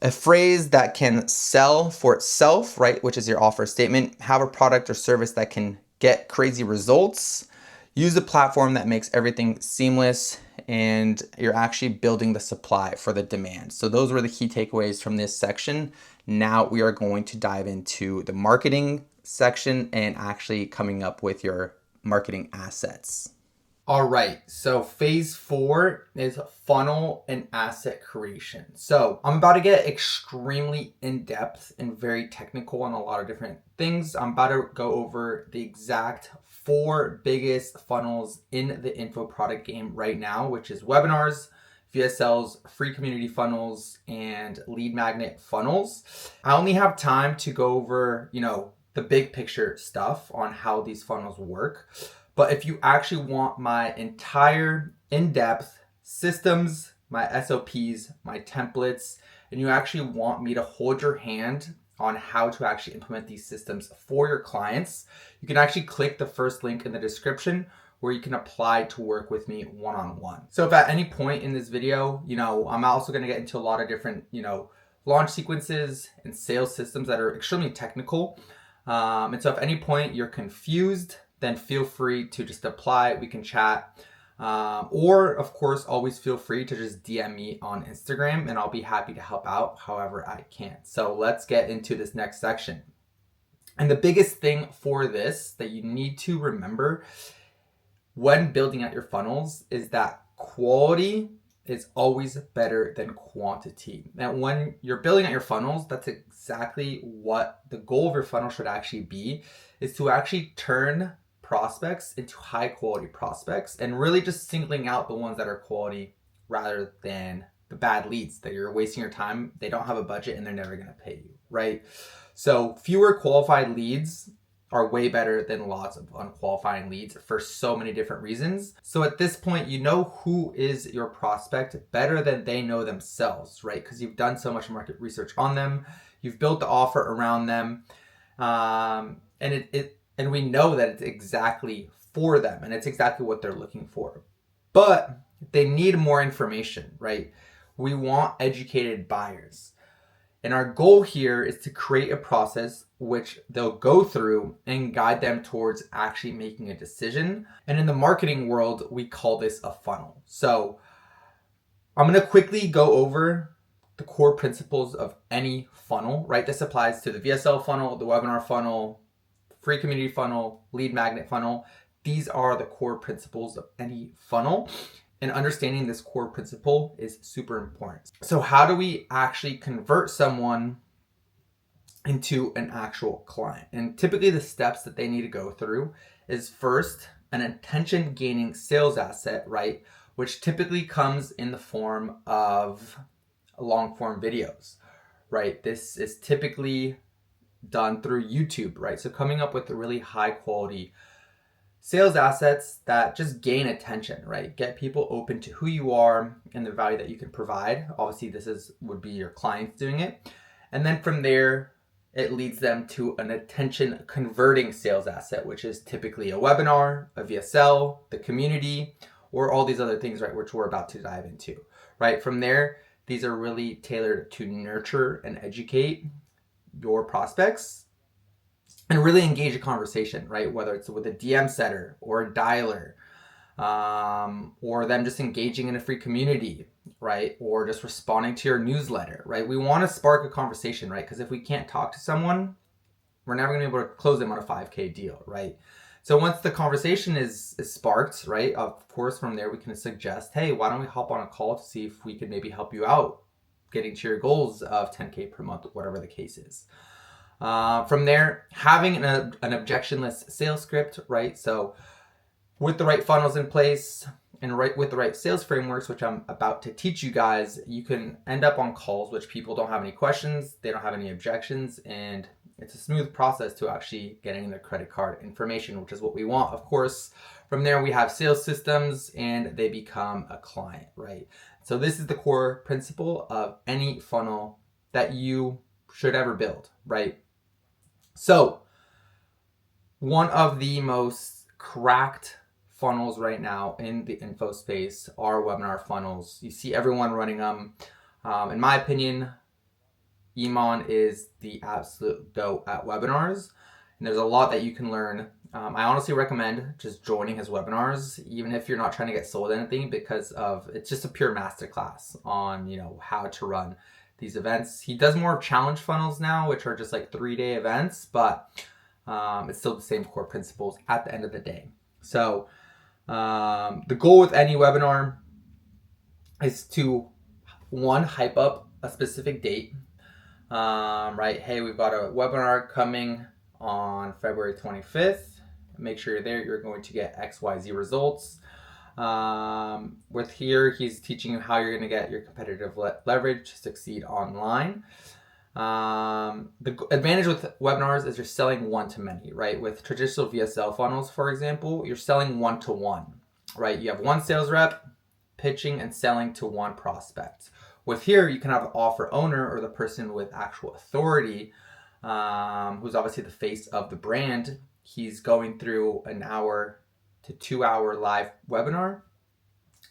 a phrase that can sell for itself, right? Which is your offer statement. Have a product or service that can get crazy results. Use a platform that makes everything seamless, and you're actually building the supply for the demand. So those were the key takeaways from this section. Now we are going to dive into the marketing section and actually coming up with your marketing assets. All right, so phase 4 is funnel and asset creation. So I'm about to get extremely in-depth and very technical on a lot of different things. I'm about to go over the exact 4 biggest funnels in the info product game right now, which is webinars, VSLs, free community funnels, and lead magnet funnels. I only have time to go over, the big picture stuff on how these funnels work. But if you actually want my entire in-depth systems, my SOPs, my templates, and you actually want me to hold your hand on how to actually implement these systems for your clients, you can actually click the first link in the description where you can apply to work with me one-on-one. So if at any point in this video, I'm also going to get into a lot of different, launch sequences and sales systems that are extremely technical. And so if at any point you're confused, then feel free to just apply. We can chat. Or of course, always feel free to just DM me on Instagram and I'll be happy to help out however I can. So let's get into this next section. And the biggest thing for this that you need to remember when building out your funnels is that quality is always better than quantity. And when you're building out your funnels, that's exactly what the goal of your funnel should actually be, is to actually turn prospects into high quality prospects and really just singling out the ones that are quality rather than the bad leads that you're wasting your time. They don't have a budget and they're never going to pay you, right? So fewer qualified leads are way better than lots of unqualified leads for so many different reasons. So at this point, you know who is your prospect better than they know themselves, right? Because you've done so much market research on them. You've built the offer around them. And we know that it's exactly for them and it's exactly what they're looking for. But they need more information, right? We want educated buyers. And our goal here is to create a process which they'll go through and guide them towards actually making a decision. And in the marketing world, we call this a funnel. So I'm going to quickly go over the core principles of any funnel, right? This applies to the VSL funnel, the webinar funnel, free community funnel, lead magnet funnel. These are the core principles of any funnel. And understanding this core principle is super important. So how do we actually convert someone into an actual client? And typically the steps that they need to go through is first, an attention gaining sales asset, right? which typically comes in the form of long form videos, right? This is typically done through YouTube, right? So coming up with really high quality sales assets that just gain attention, right? Get people open to who you are and the value that you can provide. Obviously, would be your clients doing it. And then from there, it leads them to an attention converting sales asset, which is typically a webinar, a VSL, the community, or all these other things, right, which we're about to dive into, right? From there, these are really tailored to nurture and educate your prospects and really engage a conversation, right? Whether it's with a DM setter or a dialer, or them just engaging in a free community, right? Or just responding to your newsletter, right? We want to spark a conversation, right? Because if we can't talk to someone, we're never going to be able to close them on a 5K deal, right? So once the conversation is sparked, right? Of course, from there we can suggest, hey, why don't we hop on a call to see if we could maybe help you out getting to your goals of 10K per month, whatever the case is. From there, having an objectionless sales script, right? So with the right funnels in place and with the right sales frameworks, which I'm about to teach you guys, you can end up on calls which people don't have any questions, they don't have any objections, and it's a smooth process to actually getting their credit card information, which is what we want. Of course, from there we have sales systems and they become a client, right? So this is the core principle of any funnel that you should ever build, right? So one of the most cracked funnels right now in the info space are webinar funnels. You see everyone running them. In my opinion, Iman is the absolute GOAT at webinars, and there's a lot that you can learn. I honestly recommend just joining his webinars, even if you're not trying to get sold anything, because it's just a pure masterclass on, how to run these events. He does more challenge funnels now, which are just like 3-day events, but it's still the same core principles at the end of the day. So the goal with any webinar is to, one, hype up a specific date, right? Hey, we've got a webinar coming on February 25th. Make sure you're there. You're going to get XYZ results. With here, he's teaching you how you're going to get your competitive leverage to succeed online. The advantage with webinars is you're selling one-to-many, right? With traditional VSL funnels, for example, you're selling one-to-one, right? You have one sales rep pitching and selling to one prospect. With here, you can have the offer owner or the person with actual authority, who's obviously the face of the brand. He's going through an hour to 2-hour live webinar,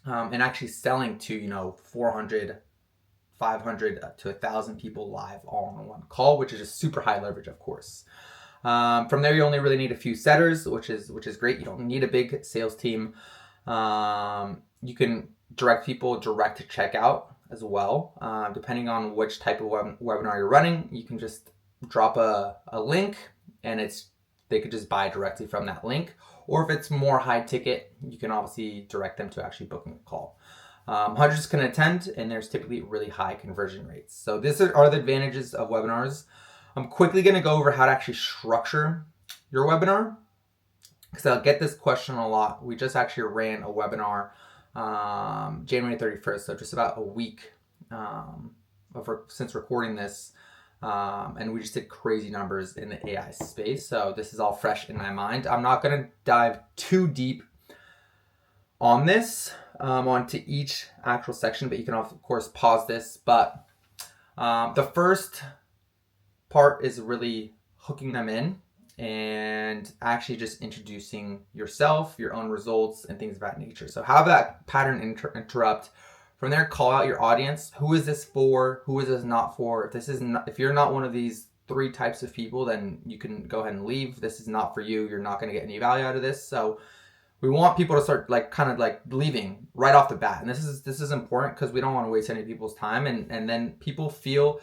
and actually selling to 400, 500 to 1,000 people live all on one call, which is just super high leverage, of course. From there, you only really need a few setters, which is great. You don't need a big sales team. You can direct people direct to checkout as well. Depending on which type of webinar you're running, you can just drop a link and they could just buy directly from that link. Or if it's more high ticket, you can obviously direct them to actually booking a call. Hundreds can attend, and there's typically really high conversion rates. So these are the advantages of webinars. I'm quickly going to go over how to actually structure your webinar, because I'll get this question a lot. We just actually ran a webinar January 31st, so just about a week since recording this. And we just did crazy numbers in the AI space. So this is all fresh in my mind. I'm not going to dive too deep on this, onto each actual section, but you can of course pause this. But the first part is really hooking them in and actually just introducing yourself, your own results, and things of that nature. So have that pattern interrupt. From there, call out your audience. Who is this for? Who is this not for? If you're not one of these 3 types of people, then you can go ahead and leave. This is not for you. You're not going to get any value out of this. So we want people to start kind of leaving right off the bat. And this is important because we don't want to waste any people's time. And then people feel,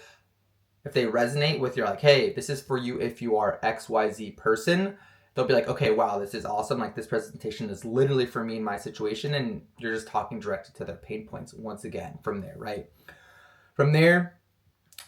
if they resonate with your hey, this is for you if you are XYZ person, they'll be like, okay, wow, this is awesome. This presentation is literally for me in my situation. And you're just talking directly to their pain points once again from there, right? From there,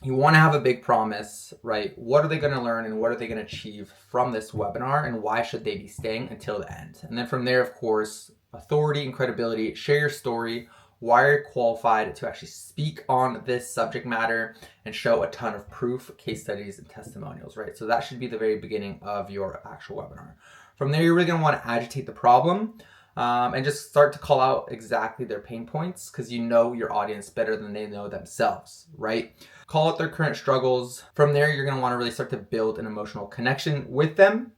You want to have a big promise, right? What are they going to learn and what are they going to achieve from this webinar, and why should they be staying until the end? And then from there, of course, authority and credibility, share your story, why you're qualified to actually speak on this subject matter, and show a ton of proof, case studies, and testimonials, right? So that should be the very beginning of your actual webinar. From there, you're really going to want to agitate the problem. And just start to call out exactly their pain points, because you know your audience better than they know themselves, right? Call out their current struggles. From there, you're going to want to really start to build an emotional connection with them.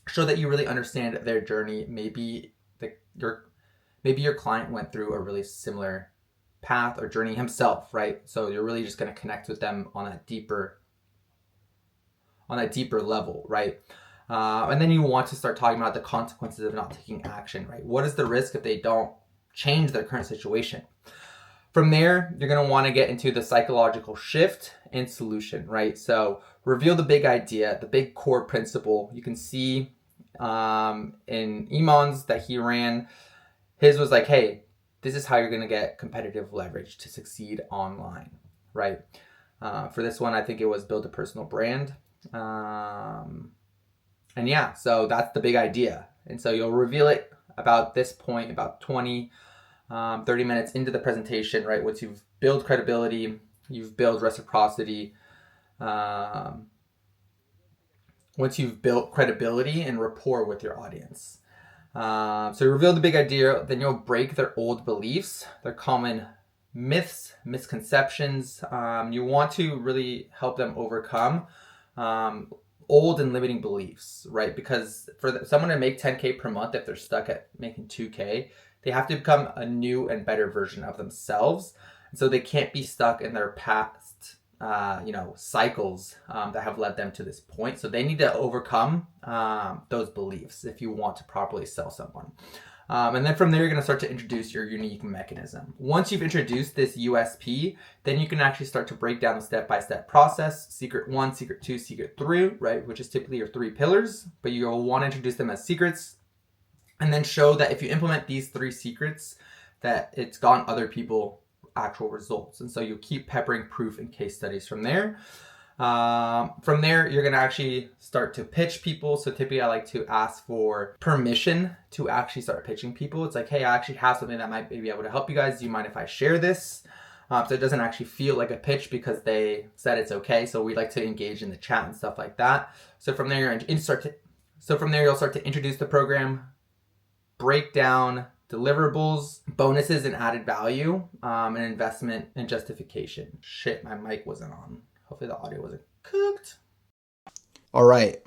Show that you really understand their journey. Maybe your client went through a really similar path or journey himself, right? So you're really just going to connect with them on that deeper level, right? And then you want to start talking about the consequences of not taking action, right? What is the risk if they don't change their current situation? From there, you're going to want to get into the psychological shift and solution, right? So reveal the big idea, the big core principle. You can see in Iman's that he ran, his was like, hey, this is how you're going to get competitive leverage to succeed online, right? For this one, I think it was build a personal brand. And yeah, so that's the big idea. And so you'll reveal it about this point, about 30 minutes into the presentation, right? Once you've built credibility, you've built reciprocity, once you've built credibility and rapport with your audience. So you reveal the big idea, then you'll break their old beliefs, their common myths, misconceptions. You want to really help them overcome old and limiting beliefs, right? Because for someone to make 10K per month, if they're stuck at making 2K, they have to become a new and better version of themselves. And so they can't be stuck in their past, cycles that have led them to this point. So they need to overcome those beliefs if you want to properly sell someone. And then from there, you're going to start to introduce your unique mechanism. Once you've introduced this USP, then you can actually start to break down the step-by-step process. Secret 1, secret 2, secret 3, right? Which is typically your 3 pillars, but you'll want to introduce them as secrets. And then show that if you implement these 3 secrets, that it's gotten other people actual results. And so you keep peppering proof and case studies from there. From there, you're going to actually start to pitch people. So typically I like to ask for permission to actually start pitching people. It's like, hey, I actually have something that might be able to help you guys. Do you mind if I share this? So it doesn't actually feel like a pitch because they said it's okay. So we like to engage in the chat and stuff like that. So from there, you'll start to introduce the program, break down deliverables, bonuses and added value, and investment and justification. Shit, my mic wasn't on. Hopefully the audio wasn't cooked. All right.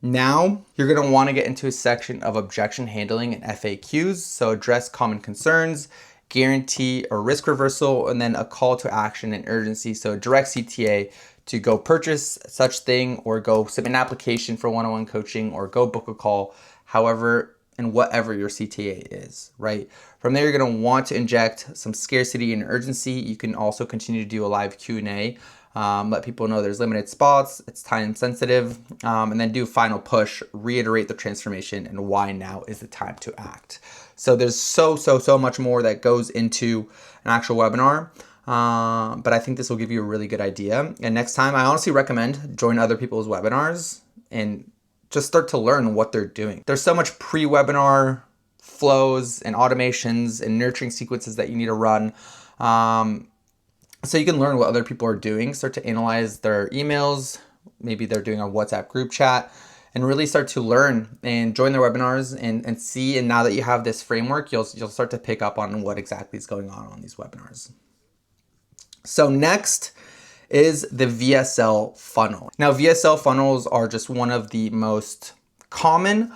Now you're going to want to get into a section of objection handling and FAQs. So address common concerns, guarantee or risk reversal, and then a call to action and urgency. So direct CTA to go purchase such thing, or go submit an application for one-on-one coaching, or go book a call, however and whatever your CTA is, right? From there, you're going to want to inject some scarcity and urgency. You can also continue to do a live Q&A. Let people know there's limited spots, it's time sensitive, and then do a final push, reiterate the transformation and why now is the time to act. So there's so much more that goes into an actual webinar, but I think this will give you a really good idea. And next time, I honestly recommend join other people's webinars and just start to learn what they're doing. There's so much pre-webinar flows and automations and nurturing sequences that you need to run. So you can learn what other people are doing, start to analyze their emails, maybe they're doing a WhatsApp group chat, and really start to learn and join their webinars and see. And now that you have this framework, you'll start to pick up on what exactly is going on these webinars. So next is the VSL funnel. Now, VSL funnels are just one of the most common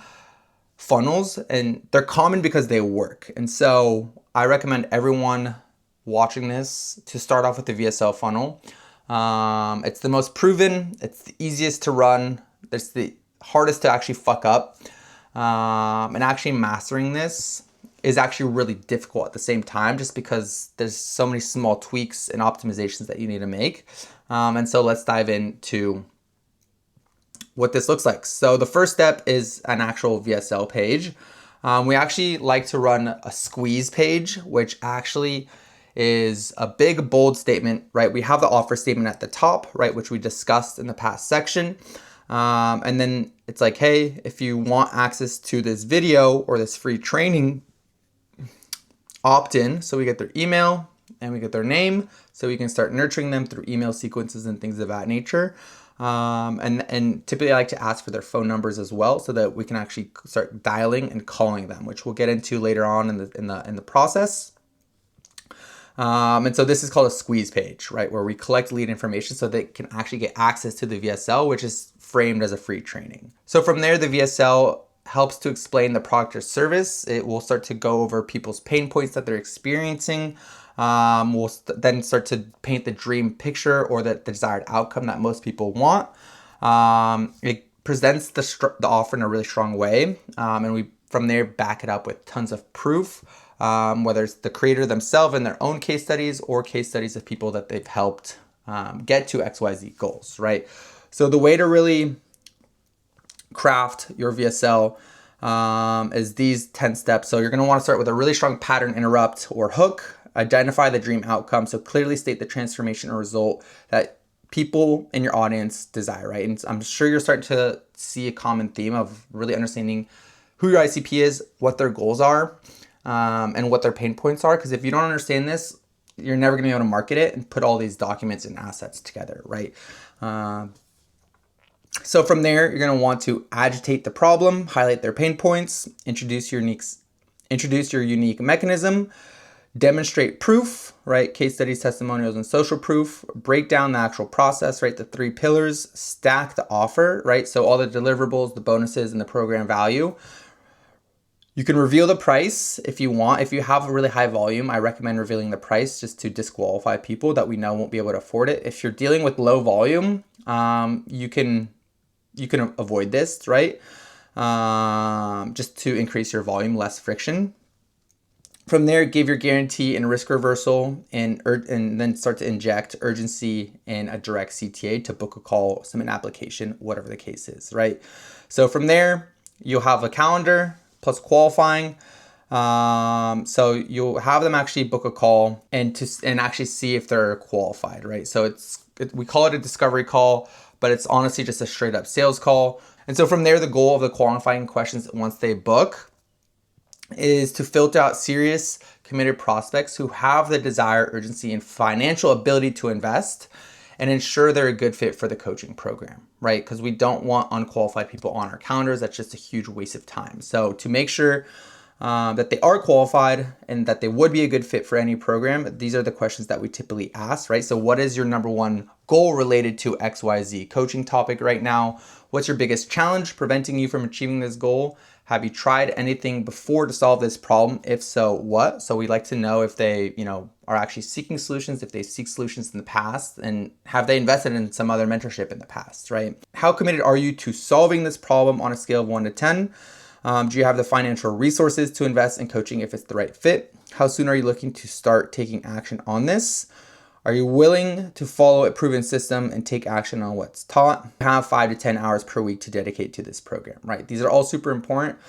funnels, and they're common because they work. And so I recommend everyone watching this to start off with the VSL funnel. It's the most proven, it's the easiest to run, it's the hardest to actually fuck up. And actually mastering this is actually really difficult at the same time, just because there's so many small tweaks and optimizations that you need to make. And so let's dive into what this looks like. So the first step is an actual VSL page. We actually like to run a squeeze page, which actually is a big bold statement, right? We have the offer statement at the top, right, which we discussed in the past section. And then it's like, hey, if you want access to this video or this free training, opt in. So we get their email and we get their name, so we can start nurturing them through email sequences and things of that nature. And typically I like to ask for their phone numbers as well, so that we can actually start dialing and calling them, which we'll get into later on in the process. And so this is called a squeeze page, right? Where we collect lead information so they can actually get access to the VSL, which is framed as a free training. So from there, the VSL helps to explain the product or service. It will start to go over people's pain points that they're experiencing. We'll then start to paint the dream picture or the desired outcome that most people want. It presents the offer in a really strong way. And we, from there, back it up with tons of proof, whether it's the creator themselves in their own case studies or case studies of people that they've helped get to XYZ goals, right? So the way to really craft your VSL is these 10 steps. So you're going to want to start with a really strong pattern interrupt or hook. Identify the dream outcome. So clearly state the transformation or result that people in your audience desire, right? And I'm sure you're starting to see a common theme of really understanding who your ICP is, what their goals are, and what their pain points are. Because if you don't understand this, you're never going to be able to market it and put all these documents and assets together, right? So from there, you're going to want to agitate the problem, highlight their pain points, introduce your unique mechanism, demonstrate proof, right? Case studies, testimonials, and social proof. Break down the actual process, right? The 3 pillars. Stack the offer, right? So all the deliverables, the bonuses, and the program value. You can reveal the price if you want. If you have a really high volume, I recommend revealing the price just to disqualify people that we know won't be able to afford it. If you're dealing with low volume, you can avoid this, right? Just to increase your volume, less friction. From there, give your guarantee and risk reversal, and then start to inject urgency in a direct CTA to book a call, submit an application, whatever the case is, right? So from there, you'll have a calendar plus qualifying. So you'll have them actually book a call and actually see if they're qualified, right? So we call it a discovery call, but it's honestly just a straight up sales call. And so from there, the goal of the qualifying questions once they book is to filter out serious, committed prospects who have the desire, urgency, and financial ability to invest and ensure they're a good fit for the coaching program, right? Because we don't want unqualified people on our calendars. That's just a huge waste of time. So to make sure that they are qualified and that they would be a good fit for any program, these are the questions that we typically ask, right? So what is your number one goal related to XYZ coaching topic right now? What's your biggest challenge preventing you from achieving this goal? Have you tried anything before to solve this problem? If so, what? So we like to know if they, are actually seeking solutions, if they seek solutions in the past, and have they invested in some other mentorship in the past, right? How committed are you to solving this problem on a scale of 1 to 10? Do you have the financial resources to invest in coaching if it's the right fit? How soon are you looking to start taking action on this? Are you willing to follow a proven system and take action on what's taught? Have 5 to 10 hours per week to dedicate to this program, right? These are all super important.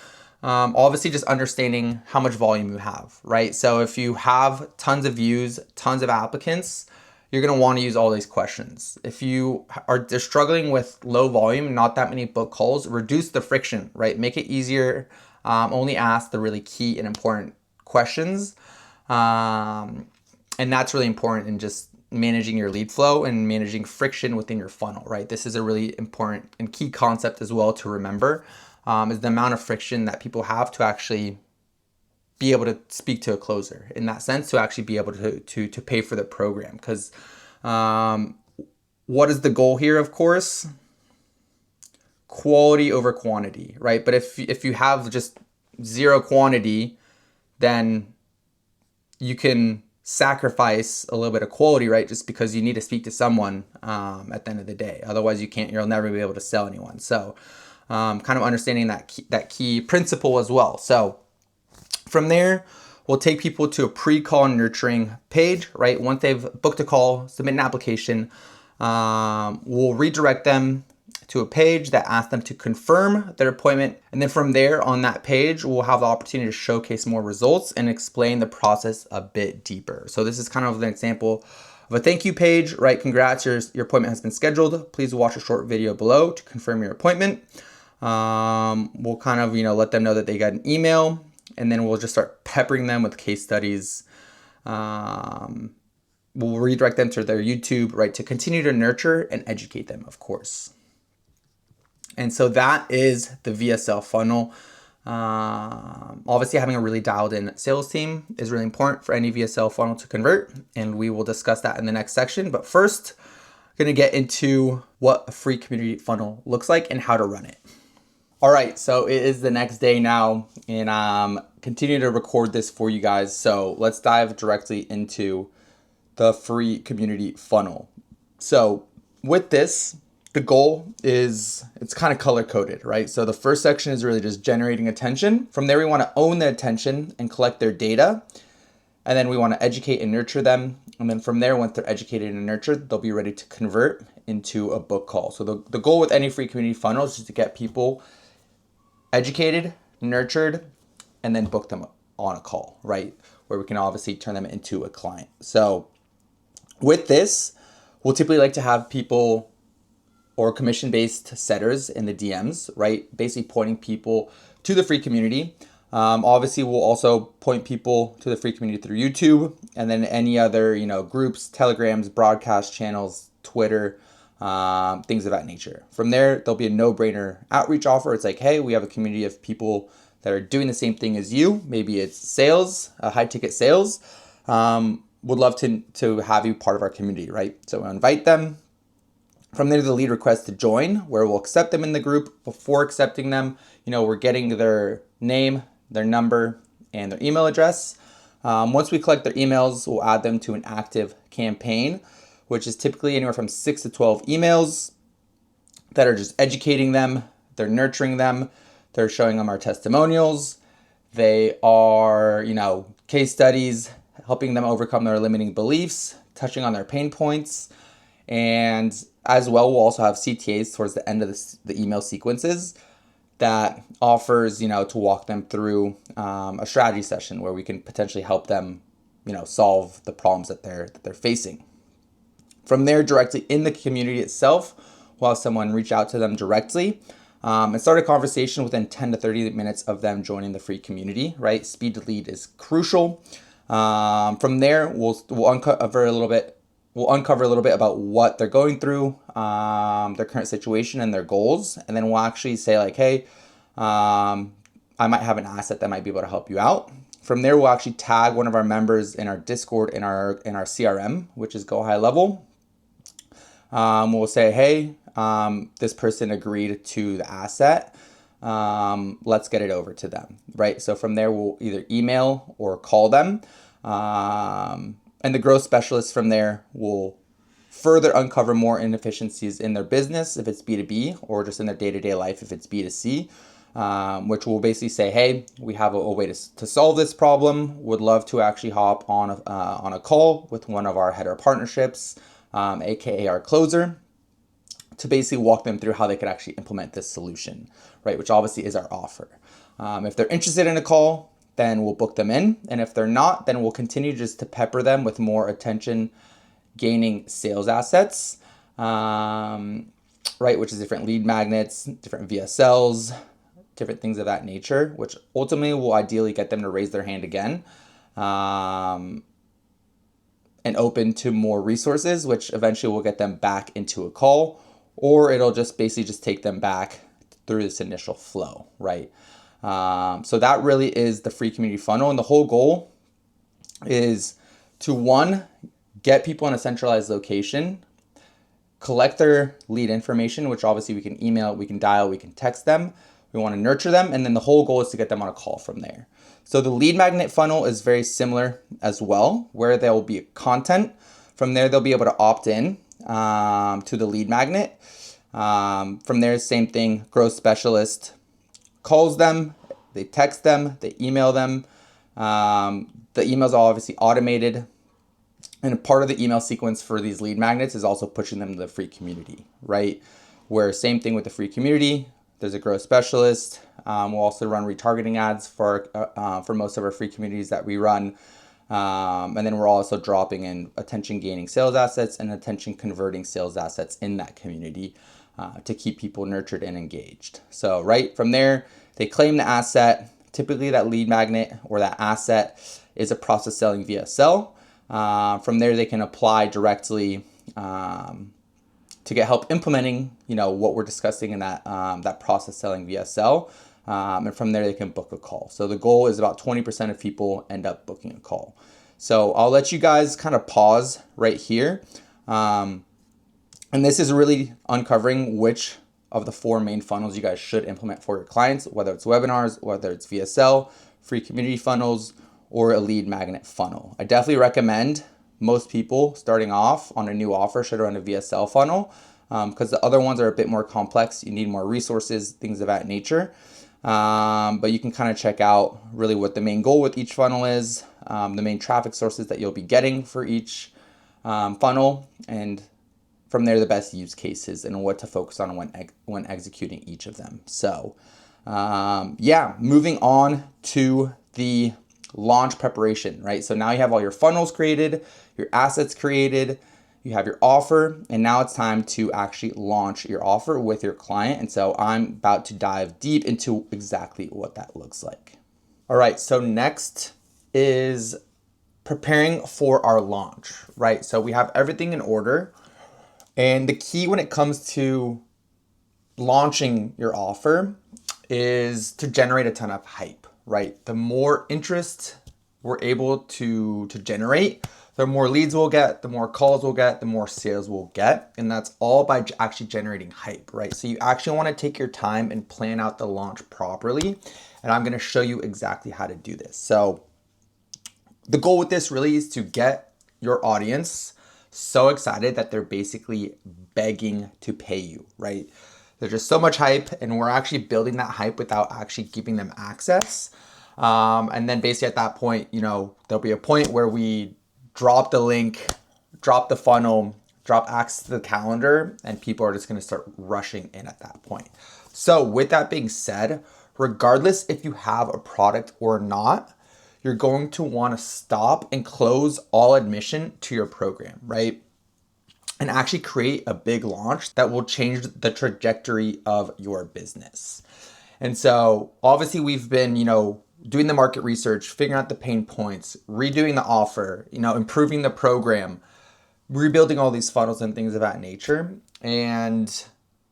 Obviously, just understanding how much volume you have, right? So if you have tons of views, tons of applicants, you're going to want to use all these questions. If you are struggling with low volume, not that many book calls, reduce the friction, right? Make it easier. Only ask the really key and important questions. And that's really important in just managing your lead flow and managing friction within your funnel, right? This is a really important and key concept as well to remember, is the amount of friction that people have to actually be able to speak to a closer, in that sense, to actually be able to pay for the program. Because what is the goal here, of course? Quality over quantity, right? But if you have just zero quantity, then you can sacrifice a little bit of quality, right? Just because you need to speak to someone at the end of the day. Otherwise, you'll never be able to sell anyone. So kind of understanding that key principle as well. So from there, we'll take people to a pre-call nurturing page, right? Once they've booked a call, submit an application, we'll redirect them to a page that asks them to confirm their appointment. And then from there on that page, we'll have the opportunity to showcase more results and explain the process a bit deeper. So this is kind of an example of a thank you page, right? Congrats, your appointment has been scheduled. Please watch a short video below to confirm your appointment. We'll kind of, let them know that they got an email, and then we'll just start peppering them with case studies. We'll redirect them to their YouTube, right, to continue to nurture and educate them, of course. And so that is the VSL funnel. Obviously, having a really dialed in sales team is really important for any VSL funnel to convert, and we will discuss that in the next section. But first, I'm going to get into what a free community funnel looks like and how to run it. All right, so it is the next day now, and continue to record this for you guys. So let's dive directly into the free community funnel. So with this, the goal is, it's kind of color coded, right? So the first section is really just generating attention. From there, we want to own the attention and collect their data. And then we want to educate and nurture them. And then from there, once they're educated and nurtured, they'll be ready to convert into a book call. So the goal with any free community funnel is just to get people educated, nurtured, and then book them on a call, right? Where we can obviously turn them into a client. So with this, we'll typically like to have people or commission-based setters in the DMs, right? Basically pointing people to the free community. Obviously, we'll also point people to the free community through YouTube, and then any other, groups, telegrams, broadcast channels, Twitter, things of that nature. From there, there'll be a no-brainer outreach offer. It's like, hey, we have a community of people that are doing the same thing as you. Maybe it's sales, high-ticket sales. Would love to have you part of our community, right? So we'll invite them. From there, the lead request to join, where we'll accept them in the group. Before accepting them, we're getting their name, their number, and their email address. Once we collect their emails, we'll add them to an active campaign, which is typically anywhere from 6 to 12 emails that are just educating them. They're nurturing them. They're showing them our testimonials. They are, case studies, helping them overcome their limiting beliefs, touching on their pain points. And as well, we'll also have CTAs towards the end of the email sequences that offers, to walk them through a strategy session where we can potentially help them, solve the problems that they're facing. From there, directly in the community itself, we'll have someone reach out to them directly and start a conversation within 10 to 30 minutes of them joining the free community, right? Speed to lead is crucial. From there, we'll uncover a little bit about what they're going through, their current situation and their goals. And then we'll actually say like, hey, I might have an asset that might be able to help you out. From there, we'll actually tag one of our members in our Discord, in our CRM, which is Go High Level. We'll say, hey, this person agreed to the asset. Let's get it over to them, right? So from there, we'll either email or call them. And the growth specialist from there will further uncover more inefficiencies in their business if it's B2B, or just in their day-to-day life if it's B2C, which will basically say, hey, we have a way to solve this problem. Would love to actually hop on a call with one of our header partnerships, aka our closer, to basically walk them through how they could actually implement this solution, right? Which obviously is our offer. If they're interested in a call, then we'll book them in. And if they're not, then we'll continue just to pepper them with more attention gaining sales assets, right? Which is different lead magnets, different VSLs, different things of that nature, which ultimately will ideally get them to raise their hand again and open to more resources, which eventually will get them back into a call, or it'll just basically just take them back through this initial flow, right? So that really is the free community funnel. And the whole goal is to, one, get people in a centralized location, collect their lead information, which obviously we can email, we can dial, we can text them. We want to nurture them. And then the whole goal is to get them on a call from there. So the lead magnet funnel is very similar as well, where there will be content. From there, they'll be able to opt in to the lead magnet. From there, same thing, growth specialist calls them, they text them, they email them. The emails are obviously automated. And part of the email sequence for these lead magnets is also pushing them to the free community, right? where same thing with the free community. There's a growth specialist. We'll also run retargeting ads for most of our free communities that we run. And then we're also dropping in attention gaining sales assets and attention converting sales assets in that community to keep people nurtured and engaged. So right from there, they claim the asset. Typically that lead magnet or that asset is a process selling VSL. From there, they can apply directly to get help implementing, what we're discussing in that process selling VSL. And from there, they can book a call. So the goal is about 20% of people end up booking a call. So I'll let you guys kind of pause right here. And this is really uncovering which of the 4 main funnels you guys should implement for your clients, whether it's webinars, whether it's VSL, free community funnels, or a lead magnet funnel. I definitely recommend most people starting off on a new offer should run a VSL funnel because the other ones are a bit more complex. You need more resources, things of that nature. But you can kind of check out really what the main goal with each funnel is, the main traffic sources that you'll be getting for each funnel, and from there the best use cases and what to focus on when executing each of them. So moving on to the launch preparation, right? So now you have all your funnels created, your assets created, you have your offer, and now it's time to actually launch your offer with your client. And so I'm about to dive deep into exactly what that looks like. All right, so next is preparing for our launch, right? So we have everything in order. And the key when it comes to launching your offer is to generate a ton of hype, right? The more interest we're able to generate, the more leads we'll get, the more calls we'll get, the more sales we'll get. And that's all by actually generating hype, right? So you actually want to take your time and plan out the launch properly. And I'm going to show you exactly how to do this. So the goal with this really is to get your audience so excited that they're basically begging to pay you, right? There's just so much hype, and we're actually building that hype without actually giving them access. And then basically at that point, there'll be a point where we drop the link, drop the funnel, drop access to the calendar, and people are just going to start rushing in at that point. So with that being said, regardless if you have a product or not, you're going to want to stop and close all admission to your program, right? And actually create a big launch that will change the trajectory of your business. And so obviously we've been, doing the market research, figuring out the pain points, redoing the offer, improving the program, rebuilding all these funnels and things of that nature. And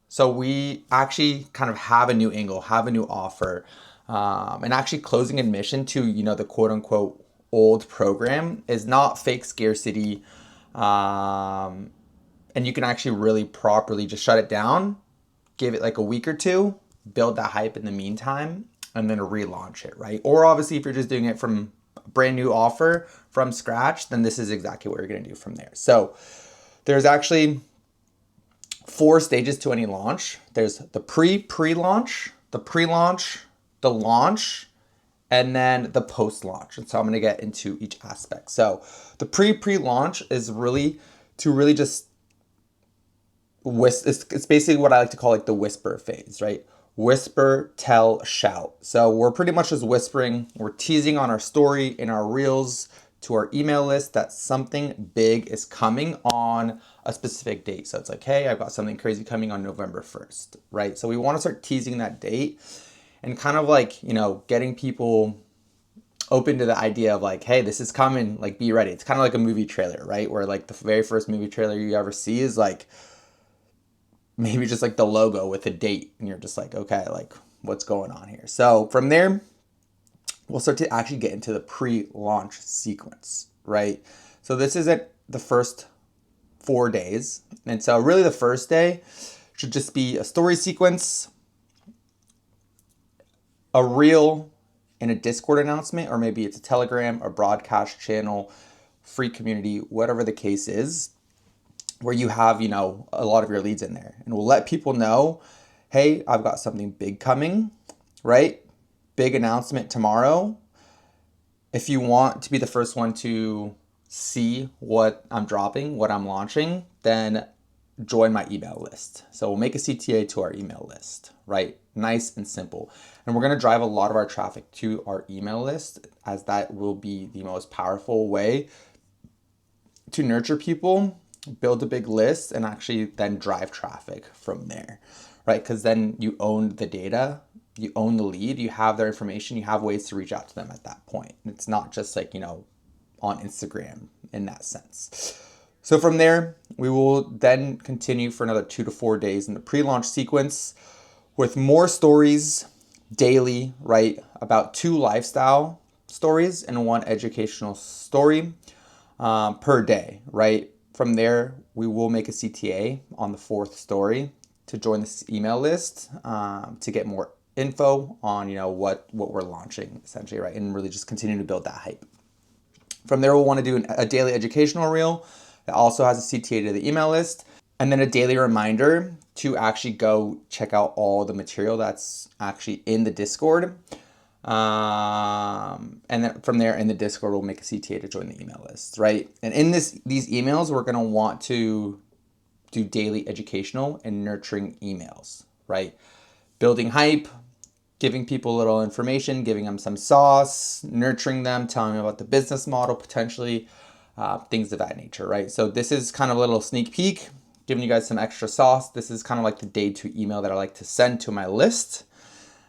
so we actually kind of have a new angle, have a new offer, and actually closing admission to, the quote unquote old program is not fake scarcity. And you can actually really properly just shut it down, give it like a week or two, build that hype in the meantime, and then relaunch it, right? Or obviously if you're just doing it from a brand new offer from scratch, then this is exactly what you're gonna do from there. So there's actually 4 stages to any launch. There's the pre-launch, the pre-launch, the launch, and then the post-launch. And so I'm gonna get into each aspect. So the pre-launch is really just it's basically what I like to call like the whisper phase, right? Whisper, tell, shout. So we're pretty much just whispering, we're teasing on our story, in our reels, to our email list that something big is coming on a specific date. So it's like, hey, I've got something crazy coming on November 1st, right? So we want to start teasing that date and kind of like, getting people open to the idea of like, hey, this is coming, like be ready. It's kind of like a movie trailer, right? Where like the very first movie trailer you ever see is like, maybe just like the logo with a date, and you're just like, okay, like what's going on here? So from there, we'll start to actually get into the pre-launch sequence, right? So this is at the first 4 days. And so really the first day should just be a story sequence, a reel, and a Discord announcement, or maybe it's a Telegram or broadcast channel, free community, whatever the case is, where you have, a lot of your leads in there. And we'll let people know, hey, I've got something big coming, right? Big announcement tomorrow. If you want to be the first one to see what I'm dropping, what I'm launching, then join my email list. So we'll make a CTA to our email list, right? Nice and simple. And we're going to drive a lot of our traffic to our email list, as that will be the most powerful way to nurture people, build a big list, and actually then drive traffic from there, right? Because then you own the data, you own the lead, you have their information, you have ways to reach out to them at that point. It's not just like, on Instagram in that sense. So from there, we will then continue for another 2 to 4 days in the pre-launch sequence with more stories daily, right? About 2 lifestyle stories and 1 educational story per day, right? From there, we will make a CTA on the 4th story to join this email list to get more info on, what we're launching essentially, right? And really just continue to build that hype. From there, we'll want to do a daily educational reel that also has a CTA to the email list, and then a daily reminder to actually go check out all the material that's actually in the Discord. And then from there in the Discord, we'll make a CTA to join the email list, right? And in these emails, we're going to want to do daily educational and nurturing emails, right? Building hype, giving people a little information, giving them some sauce, nurturing them, telling them about the business model, potentially, things of that nature, right? So this is kind of a little sneak peek, giving you guys some extra sauce. This is kind of like the day 2 email that I like to send to my list.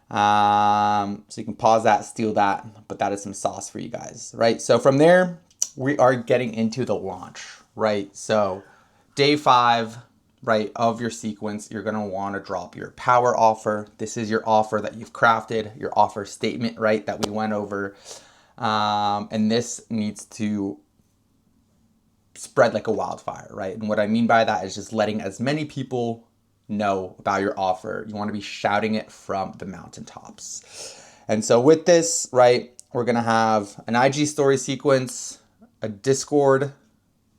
So you can pause that, steal that, but that is some sauce for you guys, right? So from there, we are getting into the launch, right? So day 5, right, of your sequence, you're going to want to drop your power offer. This is your offer that you've crafted, your offer statement, right, that we went over. And this needs to spread like a wildfire, right? And what I mean by that is just letting as many people know about your offer. You want to be shouting it from the mountaintops. And so with this, right, we're going to have an IG story sequence, a Discord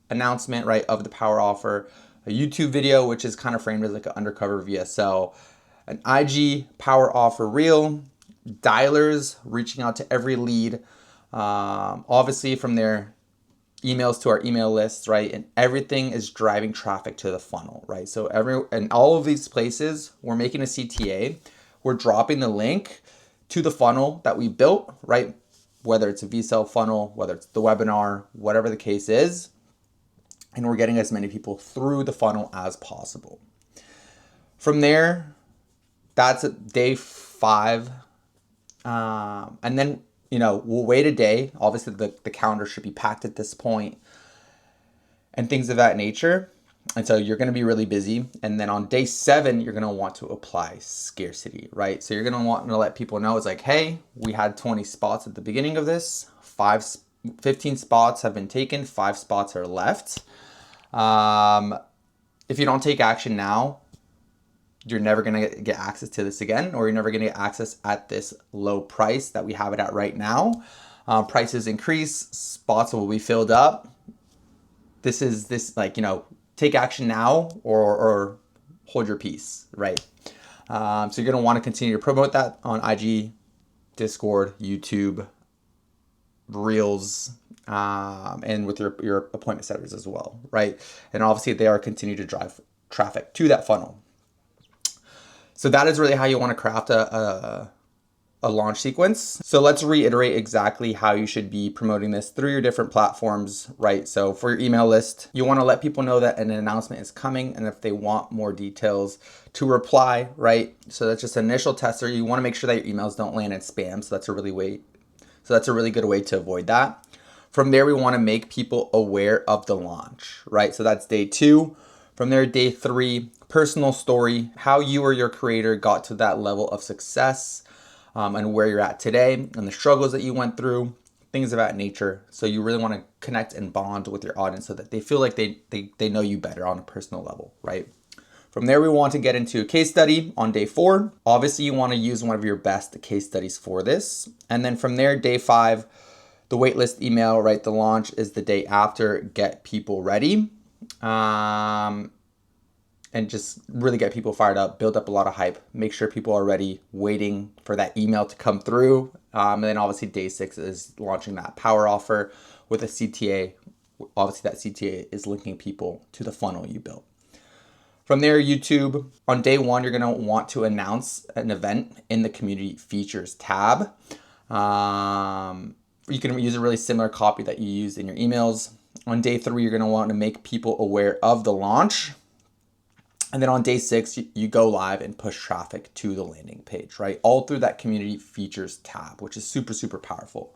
announcement, right, of the power offer, a YouTube video, which is kind of framed as like an undercover VSL, an IG power offer reel, dialers reaching out to every lead, obviously from their emails to our email lists, right? And everything is driving traffic to the funnel, right? So and all of these places, we're making a CTA, we're dropping the link to the funnel that we built, right? Whether it's a VSL funnel, whether it's the webinar, whatever the case is, and we're getting as many people through the funnel as possible. From there, that's day 5. And then, we'll wait a day. Obviously, the calendar should be packed at this point and things of that nature. And so you're going to be really busy. And then on day 7, you're going to want to apply scarcity, right? So you're going to want to let people know it's like, hey, we had 20 spots at the beginning of this. 15 spots have been taken. 5 spots are left. If you don't take action now, you're never going to get access to this again, or you're never going to get access at this low price that we have it at right now. Prices increase, spots will be filled up. Take action now or hold your peace, right? So you're going to want to continue to promote that on IG, Discord, YouTube, Reels, and with your appointment setters as well, right? And obviously they are continue to drive traffic to that funnel. So that is really how you want to craft a launch sequence. So let's reiterate exactly how you should be promoting this through your different platforms, right? So for your email list, you want to let people know that an announcement is coming, and if they want more details, to reply, right? So that's just an initial tester. You want to make sure that your emails don't land in spam. So that's a really good way to avoid that. From there, we want to make people aware of the launch, right? So that's day 2. From there, day 3, personal story, how you or your creator got to that level of success, and where you're at today, and the struggles that you went through, things of that nature. So you really want to connect and bond with your audience so that they feel like they know you better on a personal level, right? From there, we want to get into a case study on day 4. Obviously, you want to use one of your best case studies for this. And then from there, day 5, the waitlist email, right? The launch is the day after. Get people ready. And just really get people fired up, build up a lot of hype, make sure people are ready, waiting for that email to come through. And then obviously day 6 is launching that power offer with a CTA. Obviously that CTA is linking people to the funnel you built. From there, YouTube, on day one, you're gonna want to announce an event in the community features tab. You can use a really similar copy that you use in your emails. On day three, you're gonna want to make people aware of the launch. And then on day 6, you go live and push traffic to the landing page, right? All through that community features tab, which is super, super powerful.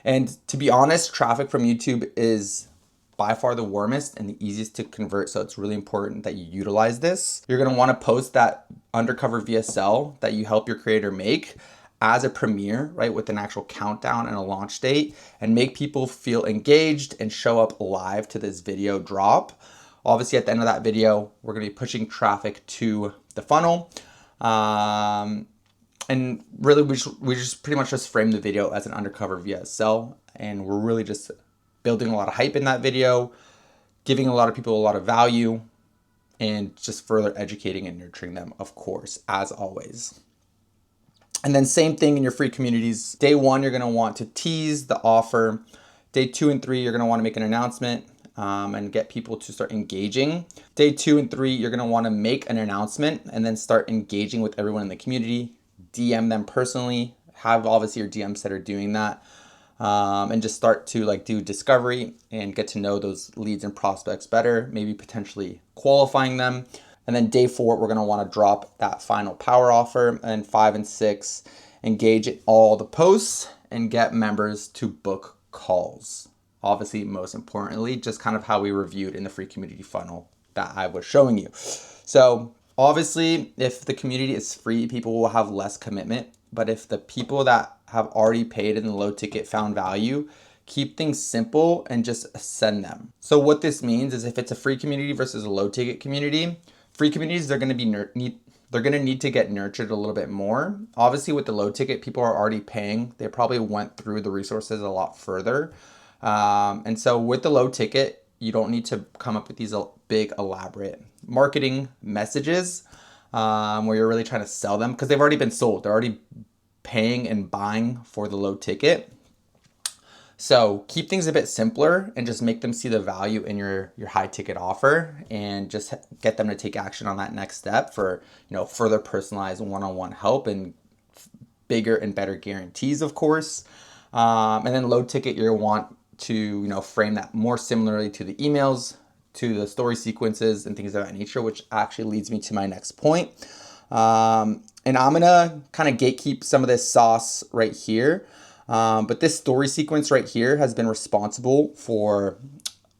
And to be honest, traffic from YouTube is by far the warmest and the easiest to convert. So it's really important that you utilize this. You're gonna wanna post that undercover VSL that you help your creator make as a premiere, right? With an actual countdown and a launch date, and make people feel engaged and show up live to this video drop. Obviously at the end of that video, we're gonna be pushing traffic to the funnel. And really we just pretty much just frame the video as an undercover VSL, and we're really just building a lot of hype in that video, giving a lot of people a lot of value, and just further educating and nurturing them, of course, as always. And then same thing in your free communities. Day 1, you're gonna want to tease the offer. Day 2 and 3, you're gonna wanna make an announcement and get people to start engaging. Day 2 and 3, you're gonna wanna make an announcement and then start engaging with everyone in the community, DM them personally, have obviously your DMs that are doing that, and just start to like do discovery and get to know those leads and prospects better, maybe potentially qualifying them. And then day 4, we're gonna wanna drop that final power offer. And 5 and 6, engage in all the posts and get members to book calls. Obviously, most importantly, just kind of how we reviewed in the free community funnel that I was showing you. So obviously, if the community is free, people will have less commitment. But if the people that have already paid in the low ticket found value, keep things simple and just send them. So what this means is if it's a free community versus a low ticket community, free communities, they're going to need to get nurtured a little bit more. Obviously, with the low ticket, people are already paying. They probably went through the resources a lot further. And so with the low ticket, you don't need to come up with these big elaborate marketing messages where you're really trying to sell them because they've already been sold. They're already paying and buying for the low ticket. So keep things a bit simpler and just make them see the value in your high ticket offer, and just get them to take action on that next step for, further personalized one-on-one help and bigger and better guarantees, of course. And then low ticket, you want to, frame that more similarly to the emails, to the story sequences and things of that nature, which actually leads me to my next point. And I'm gonna kind of gatekeep some of this sauce right here. But this story sequence right here has been responsible for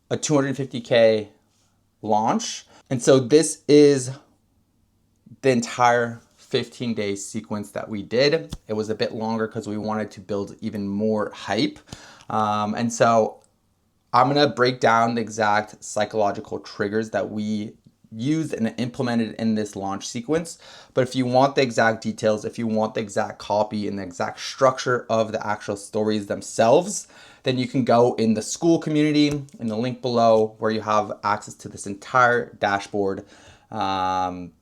a 250K launch. And so this is the entire 15-day sequence that we did. It was a bit longer because we wanted to build even more hype. And so I'm gonna break down the exact psychological triggers that we used and implemented in this launch sequence. But if you want the exact details, if you want the exact copy and the exact structure of the actual stories themselves, then you can go in the school community in the link below where you have access to this entire dashboard. And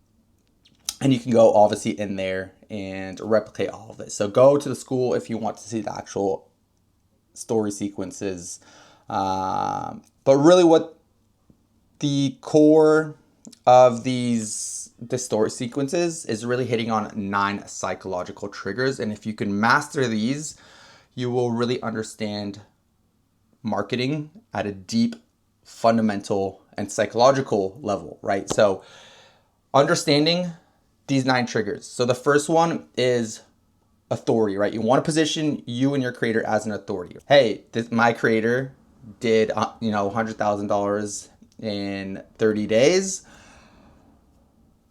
you can go obviously in there and replicate all of it. So go to the school if you want to see the actual story sequences. But really what the core of the story sequences is really hitting on 9 psychological triggers. And if you can master these, you will really understand marketing at a deep, fundamental, and psychological level, right? So understanding these 9 triggers. So the first one is authority, right? You want to position you and your creator as an authority. Hey, my creator did, $100,000 in 30 days